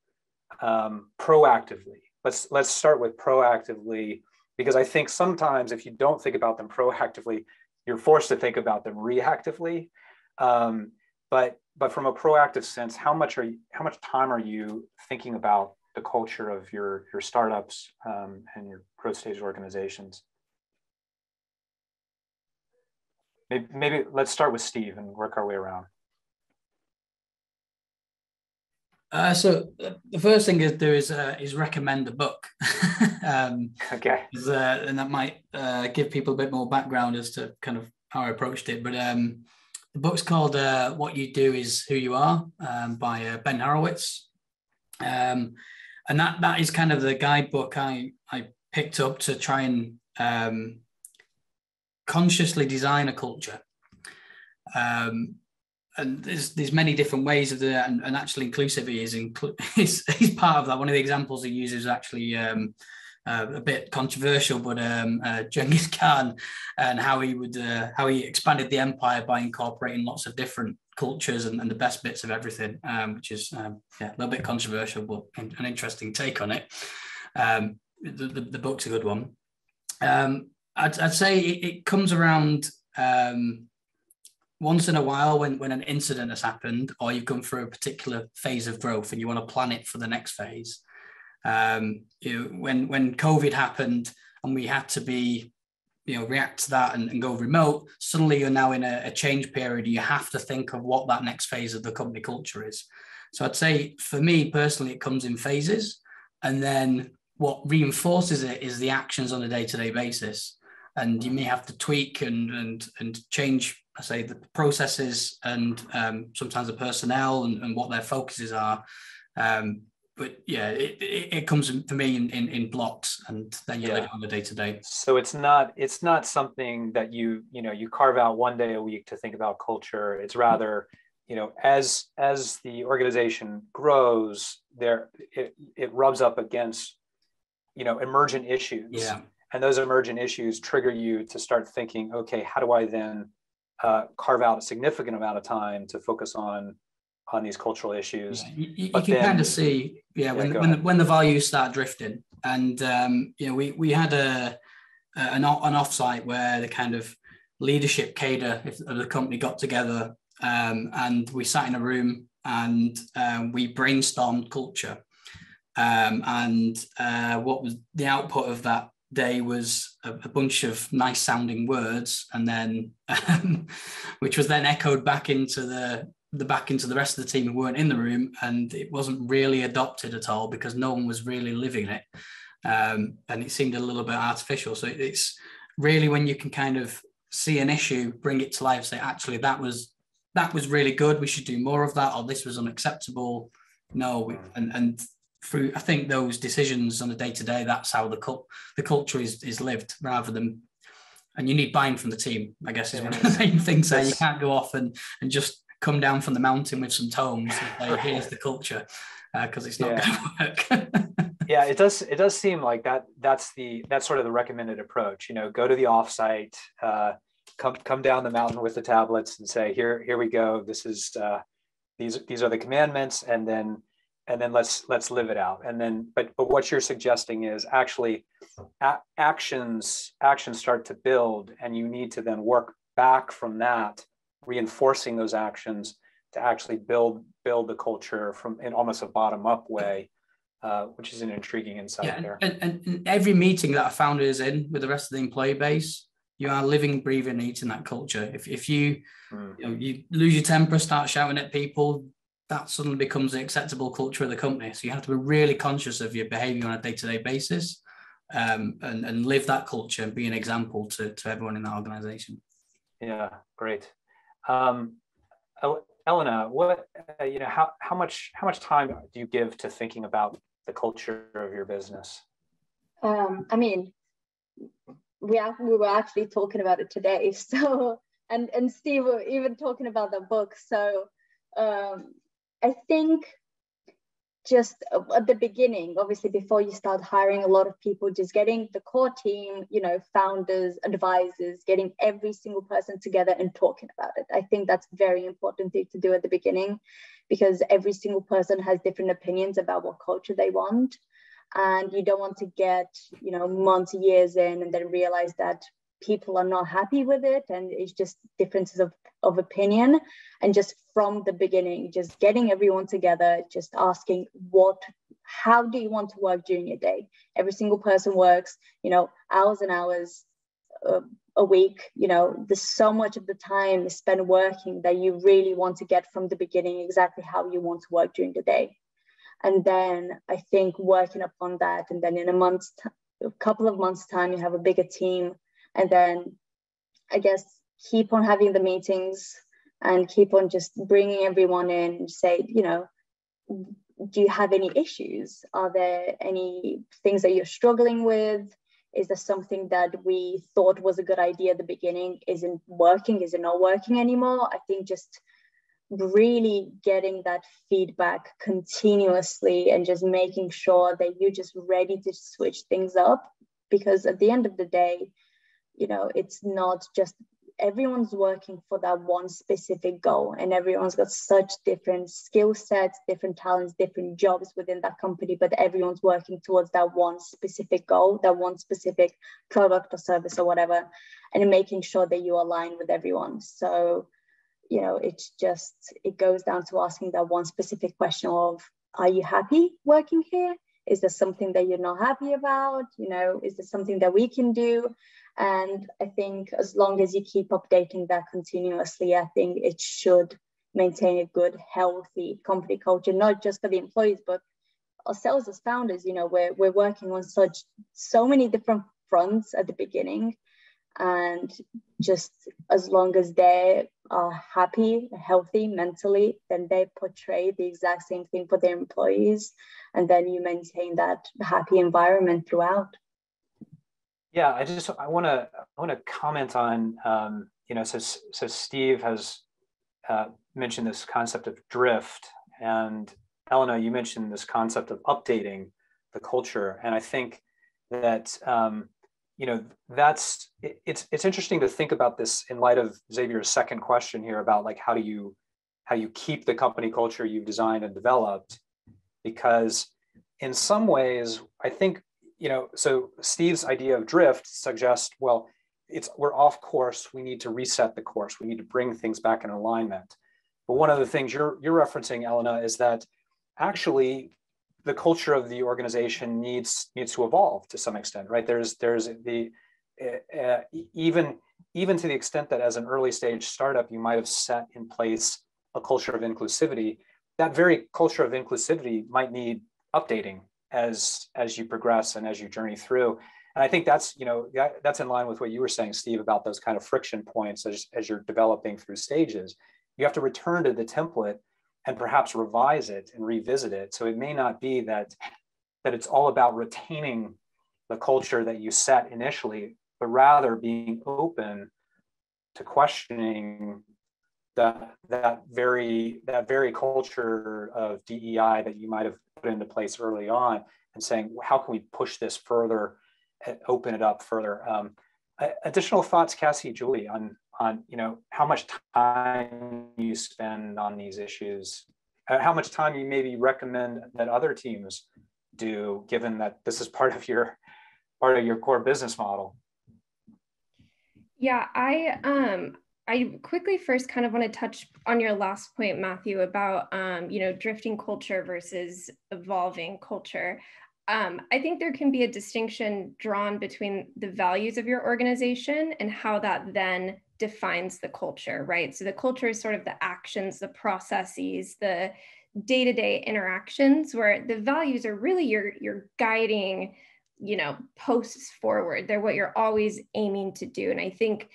proactively? Let's start with proactively, because I think sometimes if you don't think about them proactively, you're forced to think about them reactively. But from a proactive sense, how much time are you thinking about the culture of your startups and your growth stage organizations? Maybe let's start with Steve and work our way around. So the first thing is recommend the book. Okay. And that might give people a bit more background as to kind of how I approached it. But the book's called "What You Do Is Who You Are" by Ben Horowitz. And that is kind of the guidebook I picked up to try and consciously design a culture. And there's many different ways of that, and actually inclusivity is part of that. One of the examples he uses is actually a bit controversial, but Genghis Khan, and how he expanded the empire by incorporating lots of different cultures and the best bits of everything, which is a little bit controversial, but an interesting take on it. The book's a good one. I'd say it comes around once in a while when an incident has happened, or you've gone through a particular phase of growth and you want to plan it for the next phase. When COVID happened and we had to react to that and go remote, suddenly you're now in a change period. You have to think of what that next phase of the company culture is. So I'd say for me personally, it comes in phases, and then what reinforces it is the actions on a day-to-day basis. And you may have to tweak and change, I say, the processes and sometimes the personnel and what their focuses are. But yeah, it comes for me in blocks, and then you live it on the day-to-day. So it's not something that you carve out one day a week to think about culture. It's rather, as the organization grows, it rubs up against emergent issues. Yeah. And those emergent issues trigger you to start thinking, okay, how do I then carve out a significant amount of time to focus on these cultural issues? Yeah. You can kind of see, when the values start drifting. And we had an offsite where the kind of leadership cadre of the company got together, and we sat in a room and we brainstormed culture. And what was the output of that day was a bunch of nice sounding words, and then which was then echoed back into the rest of the team who weren't in the room, and it wasn't really adopted at all because no one was really living it, and it seemed a little bit artificial. So it's really when you can kind of see an issue, bring it to life, say actually that was really good, we should do more of that, or this was unacceptable. And through, I think, those decisions on a day-to-day, that's how the culture is lived, rather than, and you need buy-in from the team, I guess, is one of the main things there. You can't go off and just come down from the mountain with some tomes and say, here's the culture, because it's not going to work. Yeah, it does seem like that's sort of the recommended approach. Go to the offsite, come down the mountain with the tablets and say, here we go. This is these are the commandments, and then let's live it out. And then, but what you're suggesting is actually actions start to build, and you need to then work back from that, reinforcing those actions to actually build the culture in almost a bottom up way, which is an intriguing insight there. And every meeting that a founder is in with the rest of the employee base, you are living, breathing, eating that culture. If you lose your temper, start shouting at people, that suddenly becomes the acceptable culture of the company. So you have to be really conscious of your behavior on a day-to-day basis, and live that culture and be an example to everyone in that organization. Yeah, great. Elena, what how much time do you give to thinking about the culture of your business? I mean, we were actually talking about it today. So and Steve were even talking about the book. So I think just at the beginning, obviously, before you start hiring a lot of people, just getting the core team, founders, advisors, getting every single person together and talking about it. I think that's a very important thing to do at the beginning, because every single person has different opinions about what culture they want. And you don't want to get, months, years in and then realize that people are not happy with it, and it's just differences of opinion. And just from the beginning, just getting everyone together, just asking how do you want to work during your day? Every single person works, hours and hours a week. There's so much of the time is spent working that you really want to get from the beginning exactly how you want to work during the day. And then I think working upon that, and then in a couple of months time, you have a bigger team. And then I guess keep on having the meetings and keep on just bringing everyone in and say, do you have any issues? Are there any things that you're struggling with? Is there something that we thought was a good idea at the beginning isn't working? Is it not working anymore? I think just really getting that feedback continuously and just making sure that you're just ready to switch things up. Because at the end of the day, you know, it's not just everyone's working for that one specific goal, and everyone's got such different skill sets, different talents, different jobs within that company, but everyone's working towards that one specific goal, that one specific product or service or whatever, and making sure that you align with everyone. So, you know, it's just, it goes down to asking that one specific question of, are you happy working here? Is there something that you're not happy about? You know, is there something that we can do? And I think as long as you keep updating that continuously, I think it should maintain a good, healthy company culture, not just for the employees, but ourselves as founders. You know, we're working on so many different fronts at the beginning. And just as long as they are happy, healthy mentally, then they portray the exact same thing for their employees. And then you maintain that happy environment throughout. Yeah, I want to comment on, you know, so Steve has mentioned this concept of drift, and Elena, you mentioned this concept of updating the culture. And I think that, you know, it's interesting to think about this in light of Xavier's second question here about like, how you keep the company culture you've designed and developed, because in some ways, I think, you know, so Steve's idea of drift suggests, well, we're off course. We need to reset the course. We need to bring things back in alignment. But one of the things you're referencing, Elena, is that actually the culture of the organization needs to evolve to some extent, right? There's the even to the extent that as an early stage startup, you might have set in place a culture of inclusivity. That very culture of inclusivity might need updating as you progress and as you journey through. And I think that's, you know, that's in line with what you were saying, Steve, about those kind of friction points as you're developing through stages. You have to return to the template and perhaps revise it and revisit it. So it may not be that it's all about retaining the culture that you set initially, but rather being open to questioning that very culture of DEI that you might have put into place early on, and saying, how can we push this further, open it up further? Additional thoughts, Cassie, Julie, on you know, how much time you spend on these issues, how much time you maybe recommend that other teams do, given that this is part of your core business model. Yeah, I quickly first kind of want to touch on your last point, Matthew, about you know, drifting culture versus evolving culture. I think there can be a distinction drawn between the values of your organization and how that then defines the culture, right? So the culture is sort of the actions, the processes, the day-to-day interactions, where the values are really your guiding, you know, posts forward. They're what you're always aiming to do. And I think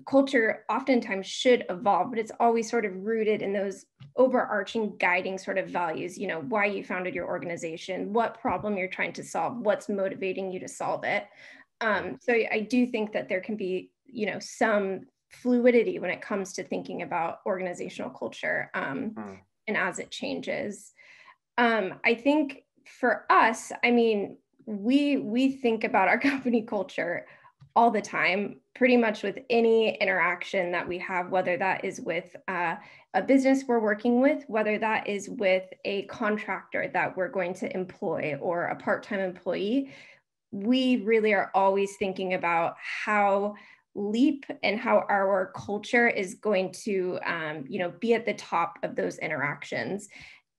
culture oftentimes should evolve, but it's always sort of rooted in those overarching guiding sort of values, you know, why you founded your organization, what problem you're trying to solve, what's motivating you to solve it. So I do think that there can be, you know, some fluidity when it comes to thinking about organizational culture and as it changes. I think for us, I mean, we think about our company culture all the time, pretty much with any interaction that we have, whether that is with a business we're working with, whether that is with a contractor that we're going to employ or a part-time employee. We really are always thinking about how Leap and how our culture is going to, you know, be at the top of those interactions.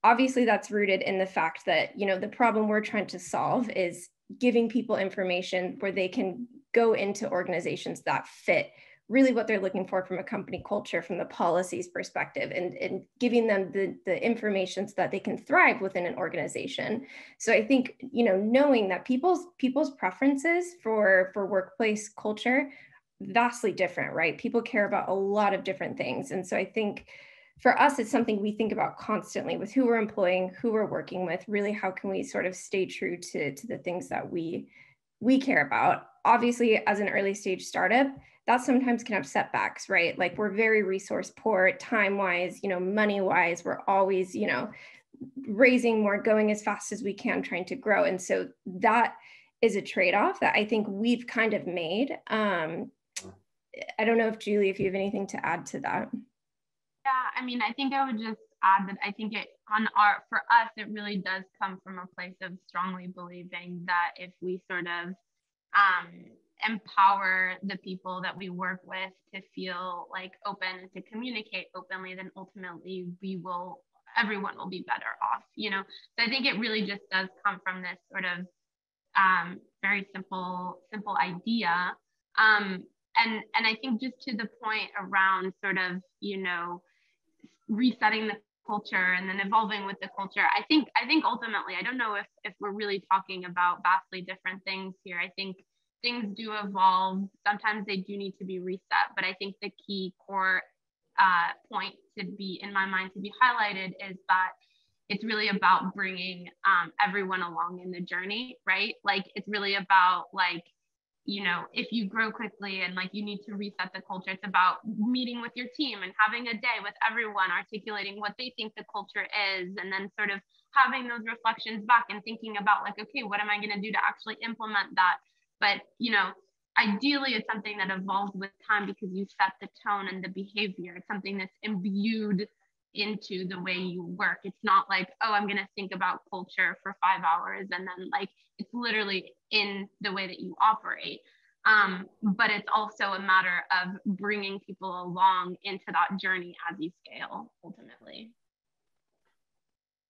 Obviously, that's rooted in the fact that, you know, the problem we're trying to solve is giving people information where they can go into organizations that fit really what they're looking for from a company culture, from the policies perspective, and giving them the information so that they can thrive within an organization. So I think, you know, knowing that people's preferences for workplace culture, vastly different, right? People care about a lot of different things. And so I think for us, it's something we think about constantly with who we're employing, who we're working with, really how can we sort of stay true to the things that we care about. obviously as an early stage startup, that sometimes can have setbacks, right? Like we're very resource poor, time-wise, money-wise, we're always, raising more, going as fast as we can, trying to grow. And so that is a trade-off that I think we've kind of made. I don't know if Julie, if you have anything to add to that. Yeah, I mean, I think I would just add that I think for us, it really does come from a place of strongly believing that if we sort of empower the people that we work with to feel like open, to communicate openly, then ultimately everyone will be better off, So I think it really just does come from this sort of very simple idea. And I think just to the point around sort of, resetting the culture and then evolving with the culture, I think ultimately, I don't know if we're really talking about vastly different things here. I think things do evolve. Sometimes they do need to be reset, but I think the key core point to be, in my mind, to be highlighted is that it's really about bringing everyone along in the journey, right? Like it's really about like, if you grow quickly and like you need to reset the culture, it's about meeting with your team and having a day with everyone, articulating what they think the culture is, and then sort of having those reflections back and thinking about like, okay, what am I going to do to actually implement that? But, ideally it's something that evolves with time because you set the tone and the behavior. It's something that's imbued into the way you work. It's not like, oh, I'm going to think about culture for 5 hours and then like it's literally in the way that you operate. But it's also a matter of bringing people along into that journey as you scale ultimately.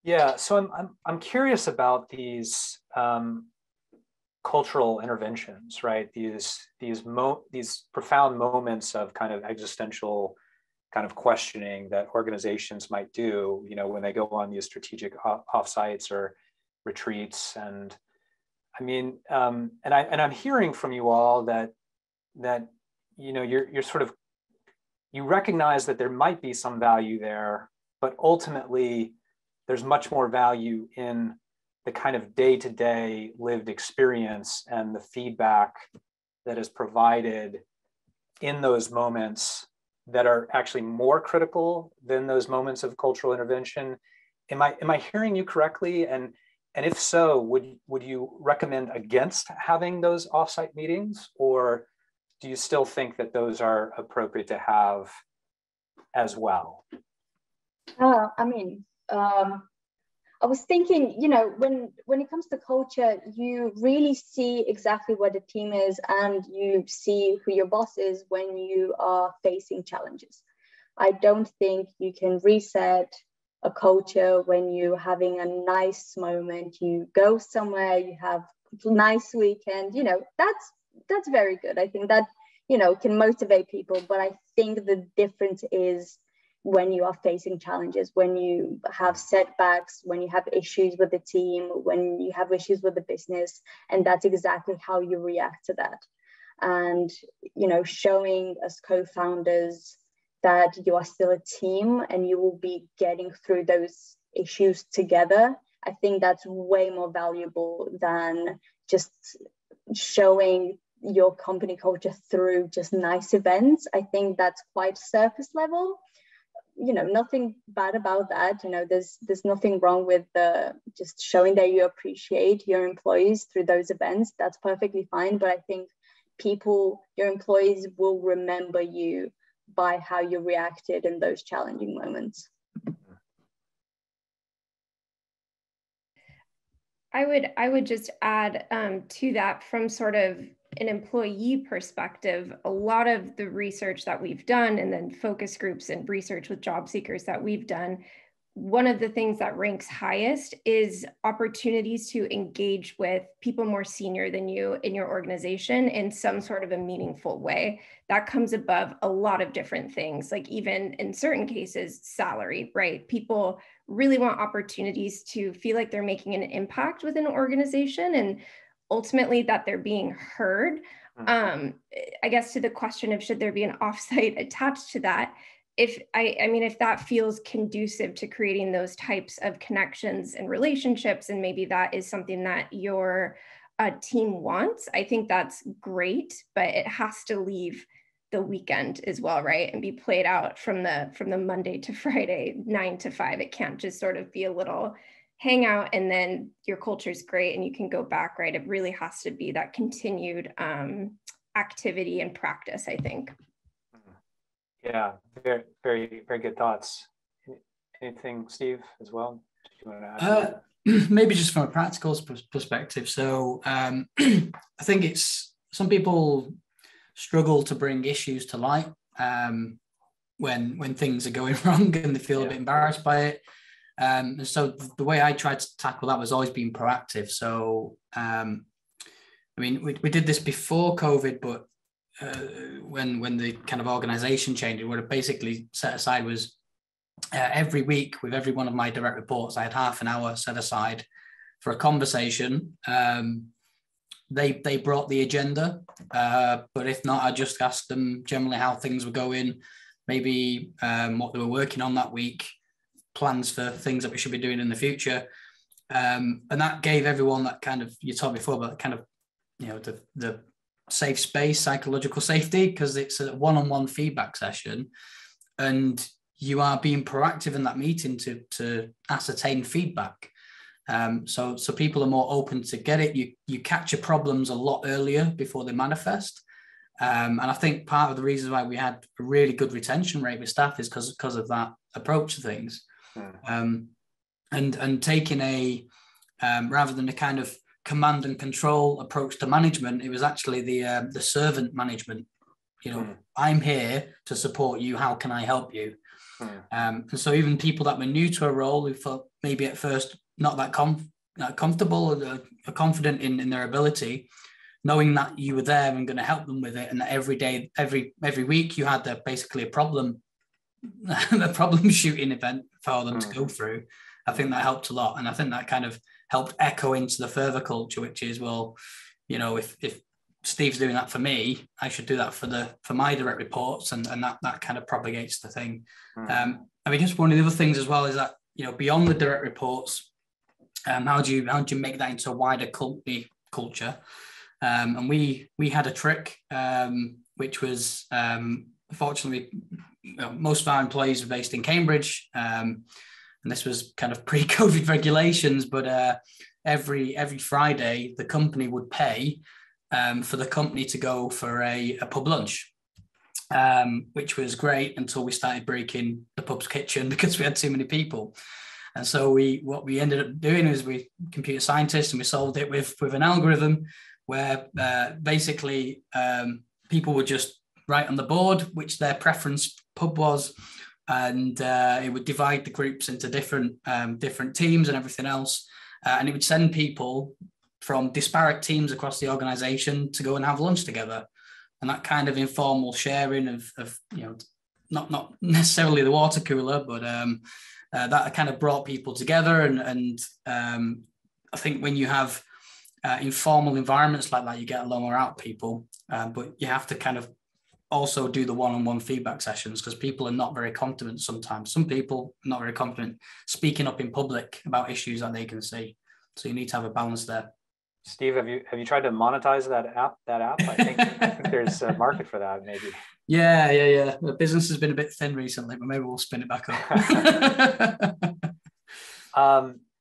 Yeah, so I'm curious about these cultural interventions, right? These profound moments of kind of existential kind of questioning that organizations might do, when they go on these strategic offsites or retreats. And I mean, and I'm hearing from you all that you're sort of, you recognize that there might be some value there, but ultimately there's much more value in the kind of day-to-day lived experience and the feedback that is provided in those moments that are actually more critical than those moments of cultural intervention. Am I hearing you correctly? And if so, would you recommend against having those offsite meetings, or do you still think that those are appropriate to have as well? I was thinking, when it comes to culture, you really see exactly what the team is and you see who your boss is when you are facing challenges. I don't think you can reset a culture when you're having a nice moment, you go somewhere, you have a nice weekend, that's very good. I think that, can motivate people, but I think the difference is when you are facing challenges, when you have setbacks, when you have issues with the team, when you have issues with the business, and that's exactly how you react to that. And, showing as co-founders that you are still a team and you will be getting through those issues together, I think that's way more valuable than just showing your company culture through just nice events. I think that's quite surface level. Nothing bad about that. There's nothing wrong with just showing that you appreciate your employees through those events. That's perfectly fine. But I think your employees will remember you by how you reacted in those challenging moments. I would just add to that, from sort of an employee perspective, a lot of the research that we've done and then focus groups and research with job seekers that we've done, one of the things that ranks highest is opportunities to engage with people more senior than you in your organization in some sort of a meaningful way. That comes above a lot of different things, like even in certain cases, salary, right? People really want opportunities to feel like they're making an impact within an organization and ultimately that they're being heard. I guess to the question of should there be an offsite attached to that, if that feels conducive to creating those types of connections and relationships, and maybe that is something that your a team wants, I think that's great, but it has to leave the weekend as well, right? And be played out from the Monday to Friday, 9 to 5. It can't just sort of be a little hangout and then your culture is great and you can go back, right? It really has to be that continued activity and practice, I think. Yeah, very, very, very good thoughts. Anything, Steve, as well? Do you want to add? Maybe just from a practical perspective. So I think it's, some people struggle to bring issues to light when things are going wrong and they feel a bit embarrassed by it. And so the way I tried to tackle that was always being proactive. So I mean, we did this before COVID, but when the kind of organization changed, what it basically set aside was every week with every one of my direct reports, I had half an hour set aside for a conversation. They brought the agenda, but if not, I just asked them generally how things were going, maybe what they were working on that week, plans for things that we should be doing in the future. And that gave everyone that kind of, you talked before about kind of, you know, the safe space, psychological safety, because it's a one-on-one feedback session. And you are being proactive in that meeting to ascertain feedback. So people are more open to get it. You capture problems a lot earlier before they manifest. And I think part of the reasons why we had a really good retention rate with staff is because of that approach to things. And taking a, rather than a kind of command and control approach to management, it was actually the servant management. You know, I'm here to support you. How can I help you? And so even people that were new to a role who felt maybe at first not that comfortable or confident in their ability, knowing that you were there and going to help them with it, and that every day, every week you had basically a problem shooting event for them to go through. I think that helped a lot, and I think that kind of helped echo into the further culture, which is, well, you know, if Steve's doing that for me, I should do that for my direct reports, and that kind of propagates the thing. I mean, just one of the other things as well is that, you know, beyond the direct reports, how do you make that into a wider company culture? And we had a trick, which was, fortunately, most of our employees are based in Cambridge, and this was kind of pre-COVID regulations, but every Friday the company would pay for the company to go for a pub lunch, which was great until we started breaking the pub's kitchen because we had too many people. And so what we ended up doing is we computer scientists, and we solved it with an algorithm where basically people would just write on the board which their preference pub was, and it would divide the groups into different teams and everything else, and it would send people from disparate teams across the organization to go and have lunch together. And that kind of informal sharing of you know, not necessarily the water cooler, but that kind of brought people together. And I think when you have informal environments like that, you get a lot more out of people, but you have to kind of also do the one-on-one feedback sessions, because people are not very confident sometimes. Some people are not very confident speaking up in public about issues that they can see. So you need to have a balance there. Steve, have you tried to monetize that app? I think there's a market for that, maybe. Yeah. The business has been a bit thin recently, but maybe we'll spin it back up.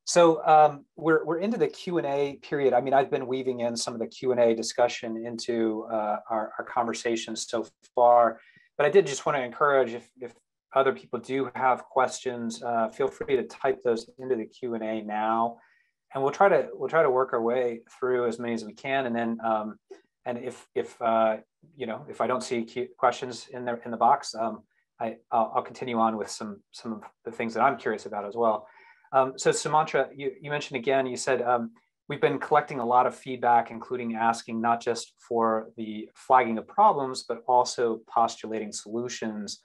So we're into the Q&A period. I mean, I've been weaving in some of the Q&A discussion into our conversations so far, but I did just want to encourage, if other people do have questions, feel free to type those into the Q&A now. And we'll try to work our way through as many as we can, and then and if you know, if I don't see questions in the box, I'll continue on with some of the things that I'm curious about as well. So Sumantra, you mentioned again, you said we've been collecting a lot of feedback, including asking not just for the flagging of problems, but also postulating solutions,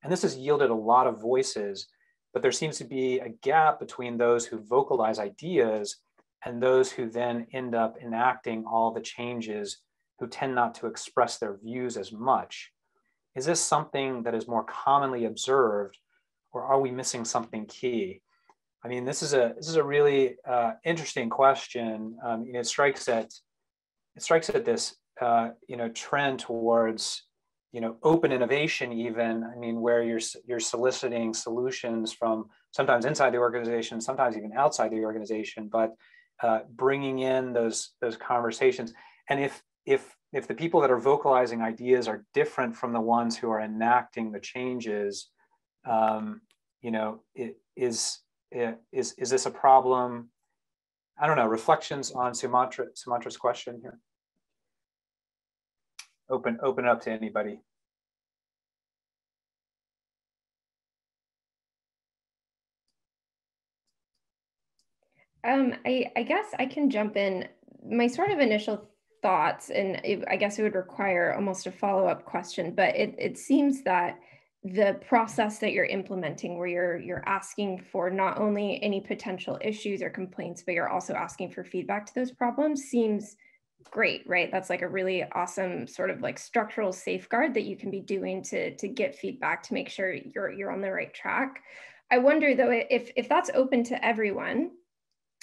and this has yielded a lot of voices. But there seems to be a gap between those who vocalize ideas and those who then end up enacting all the changes, who tend not to express their views as much. Is this something that is more commonly observed, or are we missing something key? I mean, this is a really interesting question. It strikes at it strikes at this, trend towards, open innovation even. I mean, where you're soliciting solutions from sometimes inside the organization, sometimes even outside the organization, but bringing in those conversations. And if the people that are vocalizing ideas are different from the ones who are enacting the changes, is this a problem? I don't know. Reflections on Sumantra's question here. Open it up to anybody. I guess I can jump in. My sort of initial thoughts, and I guess it would require almost a follow-up question, but it seems that the process that you're implementing, where you're asking for not only any potential issues or complaints, but you're also asking for feedback to those problems, seems great, right? That's like a really awesome sort of like structural safeguard that you can be doing to get feedback to make sure you're on the right track. I wonder though, if that's open to everyone,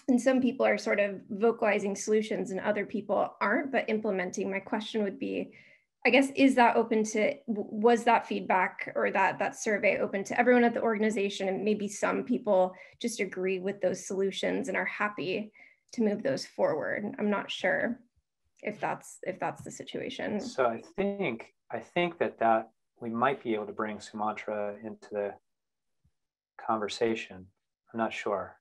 and some people are sort of vocalizing solutions and other people aren't, but implementing, my question would be, I guess, is that open to, was that feedback or that survey open to everyone at the organization? And maybe some people just agree with those solutions and are happy to move those forward. I'm not sure if that's the situation. So I think that we might be able to bring Sumantra into the conversation. I'm not sure.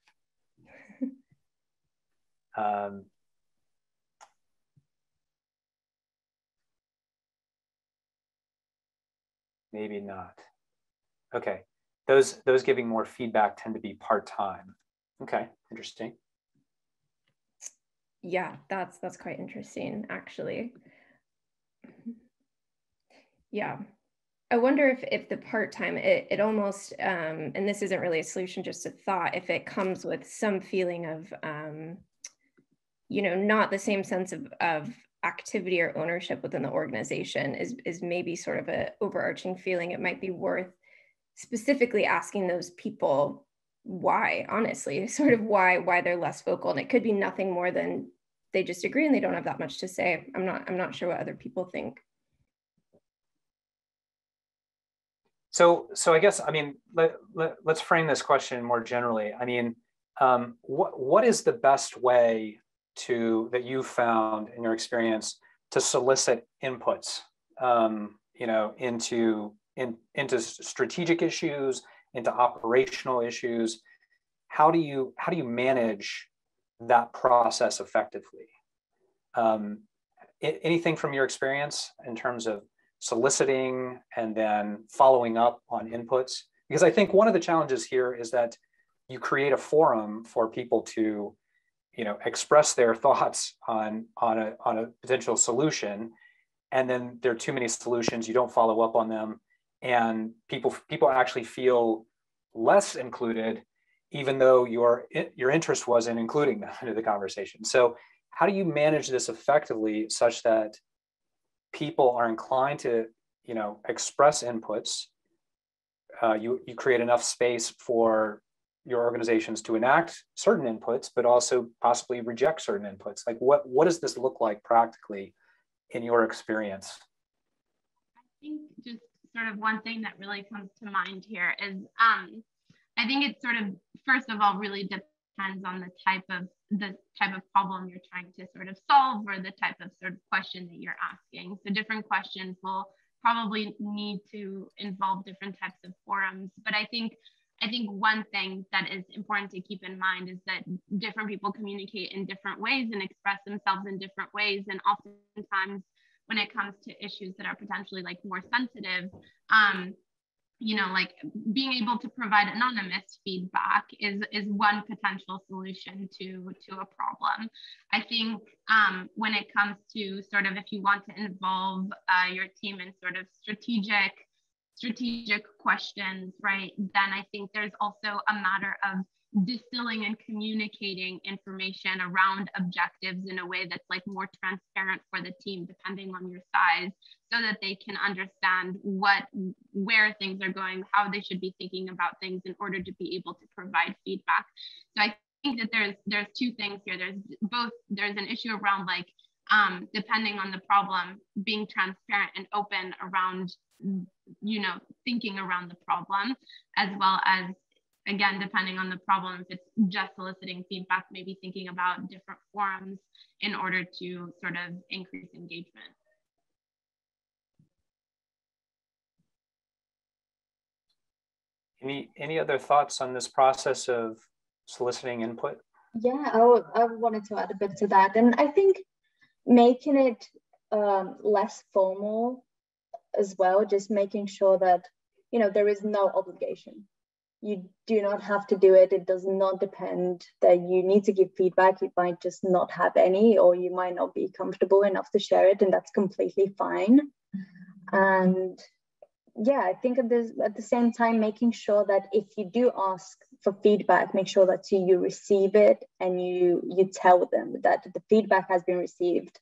Maybe not. Okay, those giving more feedback tend to be part-time. Okay, interesting. Yeah, that's quite interesting, actually. Yeah, I wonder if the part-time, it almost, and this isn't really a solution, just a thought, if it comes with some feeling of, not the same sense of activity or ownership within the organization is maybe sort of an overarching feeling. It might be worth specifically asking those people why, honestly, sort of why they're less vocal. And it could be nothing more than they just agree and they don't have that much to say. I'm not sure what other people think. So I guess, I mean, let's frame this question more generally. I mean, what is the best way that you found in your experience to solicit inputs, into strategic issues, into operational issues? How do you manage that process effectively? Anything from your experience in terms of soliciting and then following up on inputs? Because I think one of the challenges here is that you create a forum for people to, express their thoughts on a potential solution, and then there are too many solutions, you don't follow up on them, and people actually feel less included, even though your interest was in including them into the conversation. So how do you manage this effectively such that people are inclined to, express inputs? You create enough space for your organizations to enact certain inputs, but also possibly reject certain inputs. Like what does this look like practically in your experience? I think just sort of one thing that really comes to mind here is, I think it sort of, first of all, really depends on the type of problem you're trying to sort of solve, or the type of sort of question that you're asking. So different questions will probably need to involve different types of forums. But I think one thing that is important to keep in mind is that different people communicate in different ways and express themselves in different ways. And oftentimes when it comes to issues that are potentially like more sensitive, like being able to provide anonymous feedback is one potential solution to a problem. I think when it comes to sort of, if you want to involve your team in sort of strategic questions, right, then I think there's also a matter of distilling and communicating information around objectives in a way that's like more transparent for the team, depending on your size, so that they can understand where things are going, how they should be thinking about things in order to be able to provide feedback. So I think that there's two things here. There's an issue around like depending on the problem, being transparent and open around, thinking around the problem, as well as, again, depending on the problem, if it's just soliciting feedback, maybe thinking about different forums in order to sort of increase engagement. Any other thoughts on this process of soliciting input? Yeah, I wanted to add a bit to that. And I think making it less formal as well, just making sure that, there is no obligation. You do not have to do it. It does not depend that you need to give feedback. You might just not have any, or you might not be comfortable enough to share it, and that's completely fine. And yeah, I think at the same time, making sure that if you do ask for feedback, make sure that you receive it and you tell them that the feedback has been received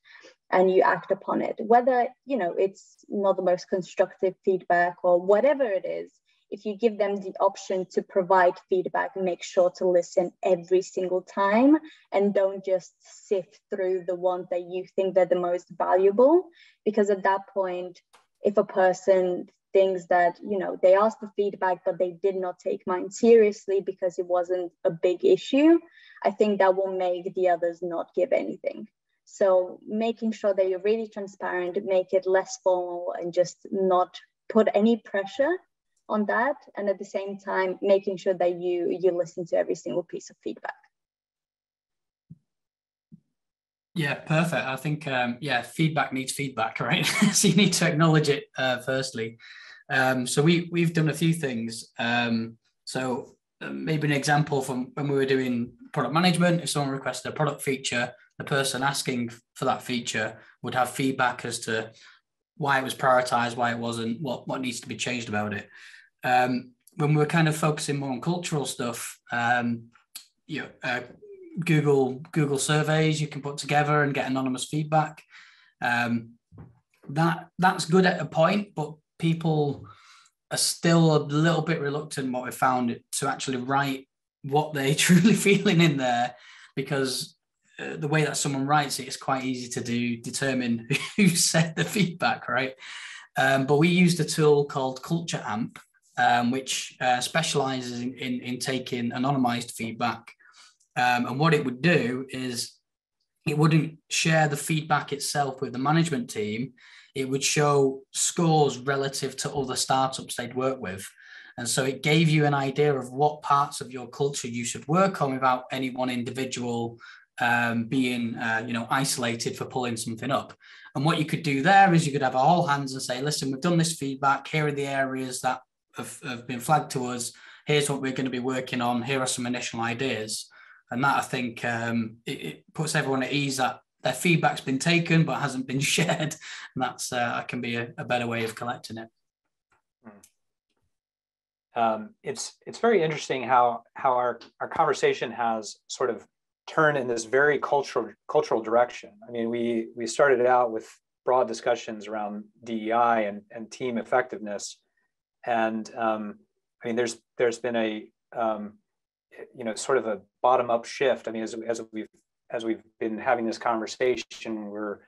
and you act upon it. Whether, it's not the most constructive feedback or whatever it is, if you give them the option to provide feedback, make sure to listen every single time and don't just sift through the ones that you think they're the most valuable. Because at that point, if a person thinks that, they asked for feedback, but they did not take mine seriously because it wasn't a big issue, I think that will make the others not give anything. So making sure that you're really transparent, make it less formal and just not put any pressure on that. And at the same time, making sure that you listen to every single piece of feedback. Yeah, perfect. I think, feedback needs feedback, right? So you need to acknowledge it firstly. So we've done a few things. So maybe an example from when we were doing product management, if someone requested a product feature, the person asking for that feature would have feedback as to why it was prioritized, why it wasn't, what needs to be changed about it. When we were kind of focusing more on cultural stuff, Google surveys you can put together and get anonymous feedback. That's good at a point, but people are still a little bit reluctant, what we found, to actually write what they're truly feeling in there, because the way that someone writes it is quite easy to determine who said the feedback, right? But we used a tool called Culture Amp, which specializes in taking anonymized feedback. And what it would do is it wouldn't share the feedback itself with the management team. It would show scores relative to other startups they'd work with. And so it gave you an idea of what parts of your culture you should work on without any one individual being isolated for pulling something up. And what you could do there is you could have a whole hands and say, listen, we've done this feedback. Here are the areas that have been flagged to us. Here's what we're going to be working on. Here are some initial ideas. And that, I think, it puts everyone at ease that their feedback's been taken but hasn't been shared. And that's can be a better way of collecting it. It's very interesting how our conversation has sort of turned in this very cultural direction. I mean, we started out with broad discussions around DEI and team effectiveness, and there's been a sort of a bottom-up shift. I mean, as we've been having this conversation, we're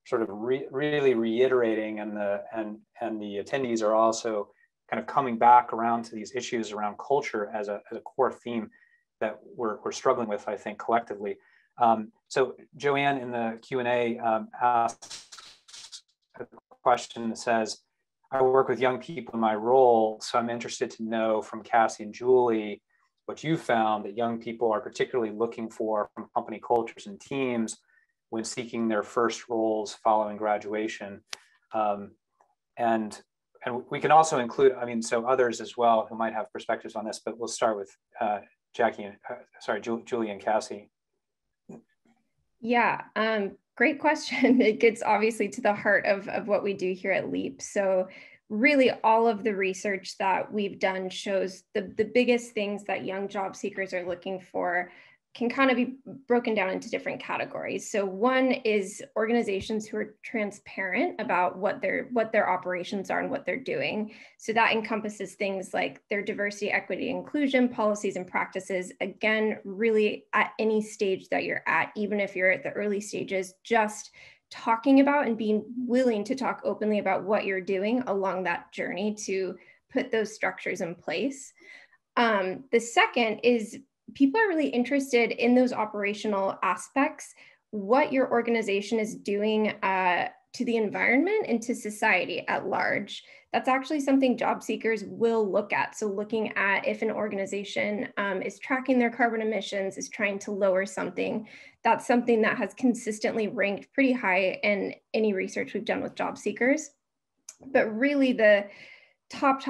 sort of really reiterating, and the attendees are also kind of coming back around to these issues around culture as a core theme that we're struggling with, I think, collectively. So Joanne in the Q&A asked a question that says, I work with young people in my role, so I'm interested to know from Cassie and Julie what you found that young people are particularly looking for from company cultures and teams when seeking their first roles following graduation. And we can also include, so others as well who might have perspectives on this, but we'll start with Julie and Cassie. Yeah, great question. It gets obviously to the heart of what we do here at Leap. So really all of the research that we've done shows the biggest things that young job seekers are looking for can kind of be broken down into different categories. So one is organizations who are transparent about what their operations are and what they're doing. So that encompasses things like their diversity, equity, inclusion policies and practices. Again, really at any stage that you're at, even if you're at the early stages, just talking about and being willing to talk openly about what you're doing along that journey to put those structures in place. The second is people are really interested in those operational aspects, what your organization is doing to the environment and to society at large. That's actually something job seekers will look at. So looking at if an organization is tracking their carbon emissions, is trying to lower something, that's something that has consistently ranked pretty high in any research we've done with job seekers. But really the top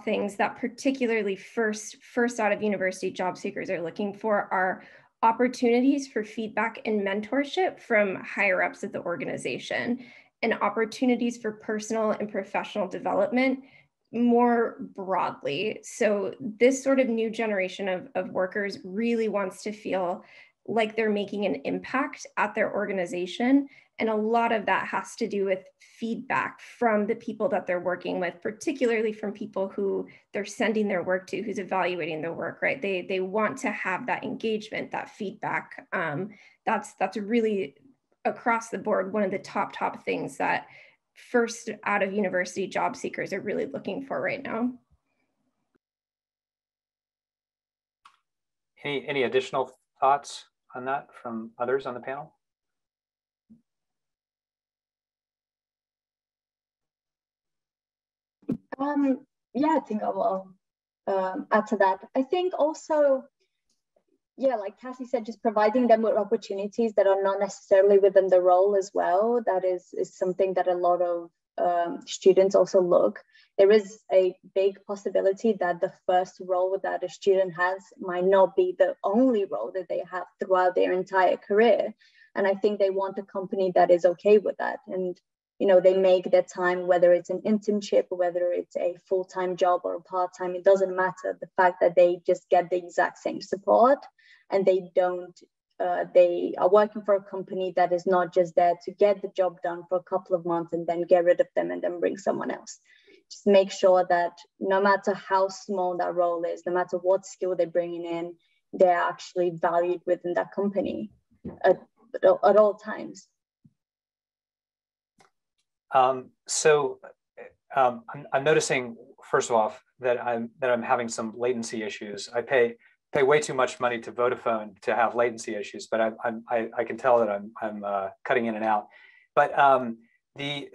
things that particularly first out of university job seekers are looking for are opportunities for feedback and mentorship from higher ups at the organization, and opportunities for personal and professional development more broadly. So this sort of new generation of workers really wants to feel like they're making an impact at their organization. And a lot of that has to do with feedback from the people that they're working with, particularly from people who they're sending their work to, who's evaluating their work, right? They want to have that engagement, that feedback. That's really across the board one of the top things that first out of university job seekers are really looking for right now. Any additional thoughts on that from others on the panel? Yeah, I think I will add to that. I think also, yeah, like Cassie said, just providing them with opportunities that are not necessarily within the role as well. That is something that a lot of students also look. There is a big possibility that the first role that a student has might not be the only role that they have throughout their entire career. And I think they want a company that is okay with that. And you know, they make their time, whether it's an internship, or whether it's a full-time job or a part-time, it doesn't matter. The fact that they just get the exact same support, and they are working for a company that is not just there to get the job done for a couple of months and then get rid of them and then bring someone else. Just make sure that no matter how small that role is, no matter what skill they're bringing in, they're actually valued within that company at all times. I'm noticing, first of all, that I'm having some latency issues. I pay way too much money to Vodafone to have latency issues, but I can tell that I'm cutting in and out. But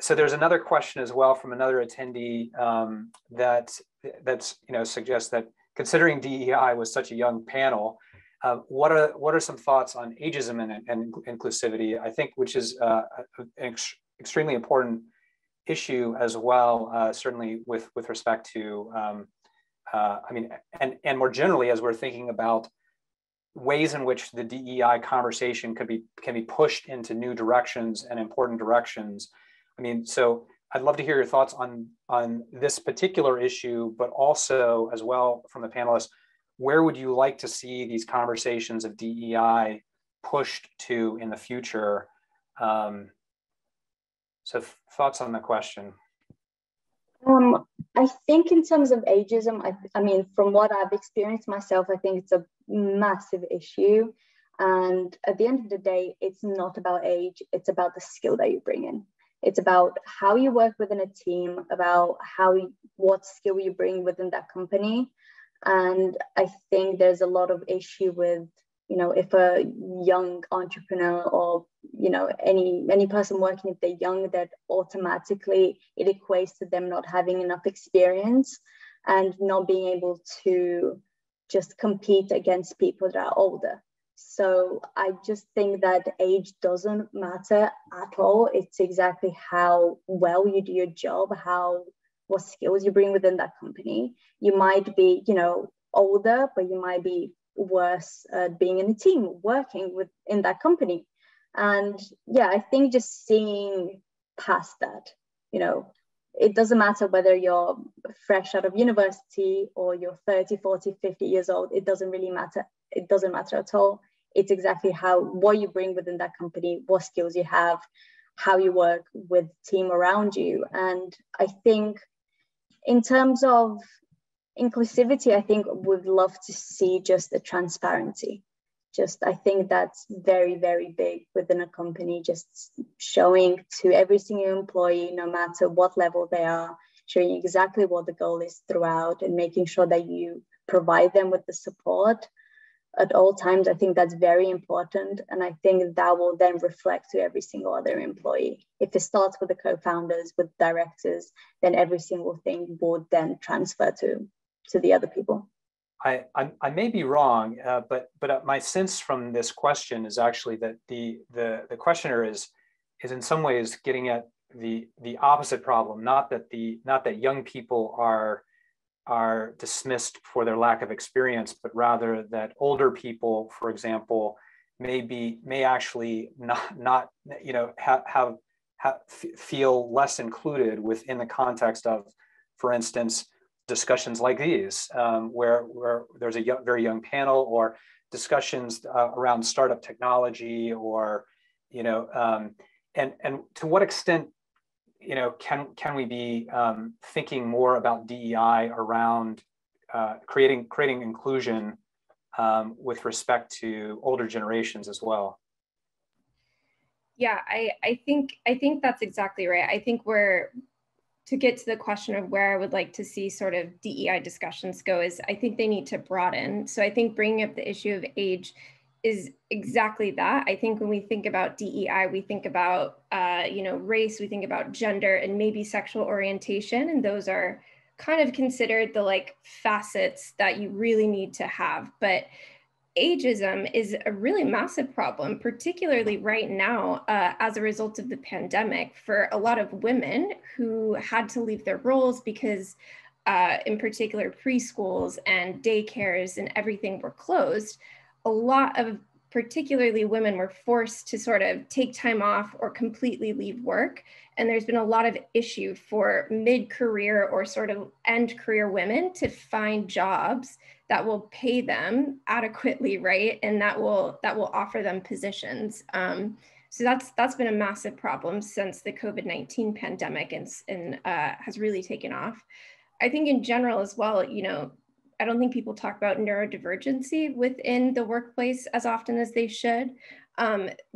so there's another question as well from another attendee that's suggests that considering DEI was such a young panel, what are some thoughts on ageism and inclusivity? I think which is an extremely important issue as well, certainly with respect to, and more generally, as we're thinking about ways in which the DEI conversation can be pushed into new directions and important directions. I mean, so I'd love to hear your thoughts on this particular issue, but also as well from the panelists, where would you like to see these conversations of DEI pushed to in the future? So thoughts on the question? I think in terms of ageism, I mean, from what I've experienced myself, I think it's a massive issue. And at the end of the day, it's not about age, it's about the skill that you bring in. It's about how you work within a team, about what skill you bring within that company. And I think there's a lot of issue with, if a young entrepreneur or, any person working, if they're young, that automatically it equates to them not having enough experience and not being able to just compete against people that are older. So I just think that age doesn't matter at all. It's exactly how well you do your job, what skills you bring within that company. You might be, older, but you might be worse being in a team, working in that company. And yeah, I think just seeing past that, it doesn't matter whether you're fresh out of university or you're 30, 40, 50 years old. It doesn't really matter. It doesn't matter at all. It's exactly what you bring within that company, what skills you have, how you work with team around you. And I think in terms of inclusivity, I think we'd love to see just the transparency. I think that's very, very big within a company, just showing to every single employee, no matter what level they are, showing exactly what the goal is throughout and making sure that you provide them with the support at all times. I think that's very important. And I think that will then reflect to every single other employee. If it starts with the co-founders, with directors, then every single thing would then transfer to the other people. I may be wrong, but my sense from this question is actually that the questioner is in some ways getting at the opposite problem. Not that young people are dismissed for their lack of experience, but rather that older people, for example, may actually not feel less included within the context of, for instance, discussions like these, where there's a very young panel, or discussions around startup technology, or and to what extent can we be thinking more about DEI around creating inclusion with respect to older generations as well? Yeah, I think that's exactly right. I think to get to the question of where I would like to see sort of DEI discussions go is I think they need to broaden. So I think bringing up the issue of age is exactly that. I think when we think about DEI, we think about race, we think about gender, and maybe sexual orientation, and those are kind of considered the like facets that you really need to have. But ageism is a really massive problem, particularly right now as a result of the pandemic, for a lot of women who had to leave their roles because in particular preschools and daycares and everything were closed. A lot of particularly women were forced to sort of take time off or completely leave work. And there's been a lot of issue for mid-career or sort of end career women to find jobs that will pay them adequately, right? And that will offer them positions. So that's been a massive problem since the COVID-19 pandemic and has really taken off. I think in general as well, I don't think people talk about neurodivergency within the workplace as often as they should.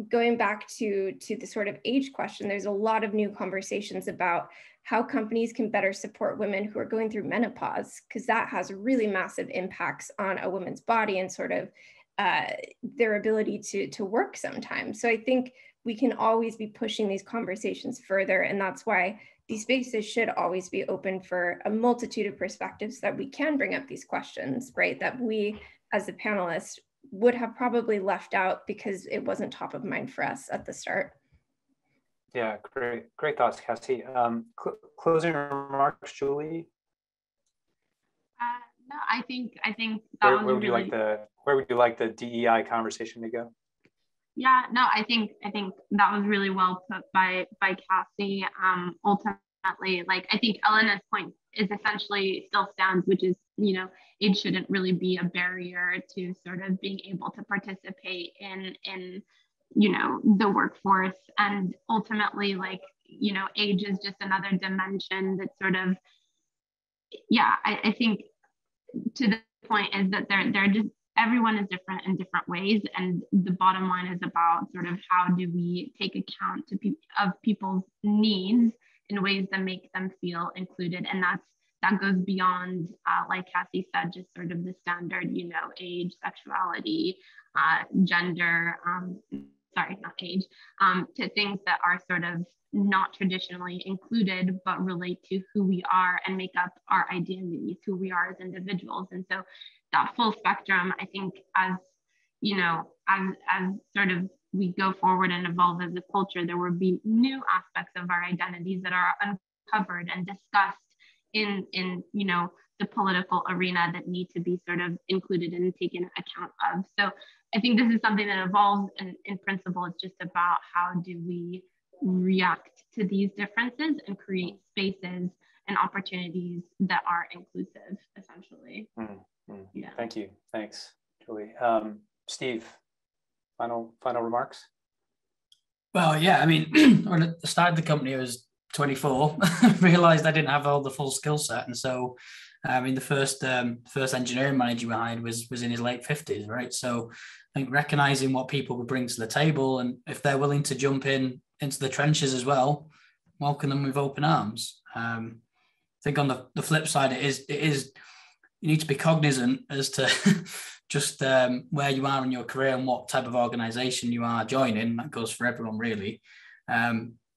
Going back to the sort of age question, there's a lot of new conversations about how companies can better support women who are going through menopause, because that has really massive impacts on a woman's body and sort of their ability to work sometimes. So I think we can always be pushing these conversations further, and that's why these spaces should always be open for a multitude of perspectives that we can bring up these questions, right? That we, as the panelists, would have probably left out because it wasn't top of mind for us at the start. Yeah, great thoughts, Cassie. Closing remarks, Julie. No, I think where would you like the DEI conversation to go? Yeah, no, I think that was really well put by Cassie. Ultimately, like I think Elena's point is essentially still stands, which is, age shouldn't really be a barrier to sort of being able to participate in the workforce. And ultimately, like, age is just another dimension that sort of, I think to the point is that they're just, everyone is different in different ways. And the bottom line is about sort of how do we take account of people's needs in ways that make them feel included. And that goes beyond, like Cassie said, just sort of the standard, age, sexuality, gender, sorry, not age, to things that are sort of not traditionally included, but relate to who we are and make up our identities, who we are as individuals. And so that full spectrum, I think, as sort of we go forward and evolve as a culture, there will be new aspects of our identities that are uncovered and discussed in the political arena that need to be sort of included and taken account of. So I think this is something that evolves, and in principle, it's just about how do we react to these differences and create spaces and opportunities that are inclusive, essentially. Yeah. Thank you. Thanks, Julie. Steve, final remarks? Well, yeah, I mean, when I started the company, I was 24, realized I didn't have all the full skill set. And so, I mean, the first engineering manager we hired was in his late 50s, right? So I think recognizing what people would bring to the table, and if they're willing to jump into the trenches as well, welcome them with open arms. I think on the flip side, it is you need to be cognizant as to just where you are in your career and what type of organization you are joining. That goes for everyone, really. I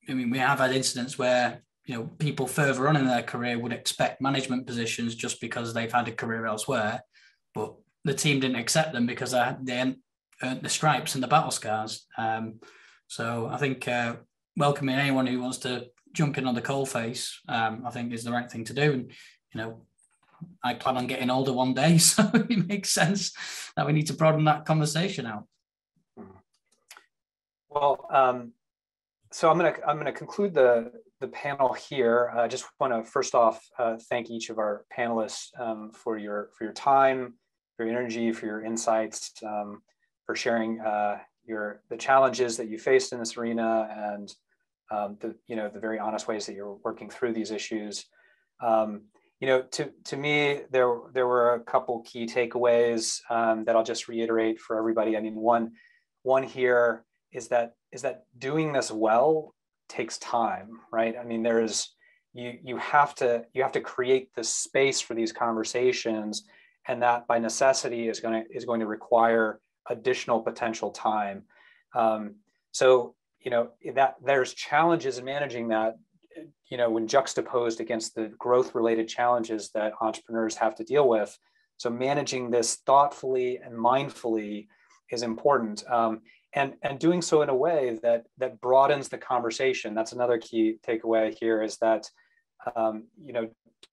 mean, we have had incidents where, you know, people further on in their career would expect management positions just because they've had a career elsewhere, but the team didn't accept them because they earned the stripes and the battle scars. So I think welcoming anyone who wants to jump in on the coalface, I think is the right thing to do. And, you know, I plan on getting older one day, so it makes sense that we need to broaden that conversation out. Well, so I'm gonna conclude the panel here. I just want to first off thank each of our panelists for your time, for your energy, for your insights, for sharing the challenges that you faced in this arena, and the very honest ways that you're working through these issues. To me, there were a couple key takeaways that I'll just reiterate for everybody. I mean, one here is that doing this well takes time, right? I mean, you have to create the space for these conversations, and that by necessity is going to require additional potential time. So that there's challenges in managing that, when juxtaposed against the growth-related challenges that entrepreneurs have to deal with. So managing this thoughtfully and mindfully is important, and doing so in a way that broadens the conversation. That's another key takeaway here, is that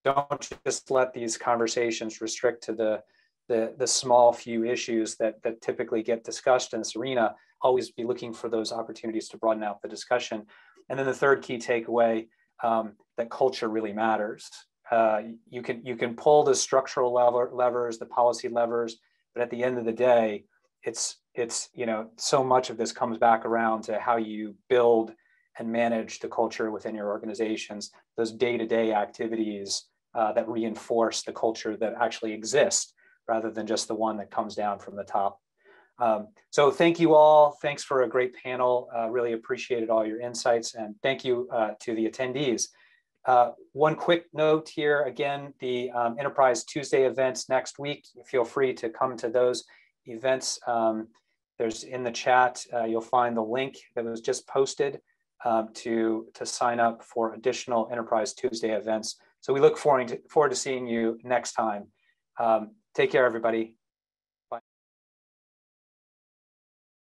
don't just let these conversations restrict to the small few issues that typically get discussed in this arena. Always be looking for those opportunities to broaden out the discussion. And then the third key takeaway, that culture really matters. You can pull the structural levers, the policy levers, but at the end of the day, it's so much of this comes back around to how you build and manage the culture within your organizations, those day-to-day activities that reinforce the culture that actually exists, rather than just the one that comes down from the top. So thank you all. Thanks for a great panel. Really appreciated all your insights, and thank you to the attendees. One quick note here, again, the Enterprise Tuesday events next week, feel free to come to those events. There's in the chat, you'll find the link that was just posted to sign up for additional Enterprise Tuesday events. So we look forward to seeing you next time. Take care, everybody.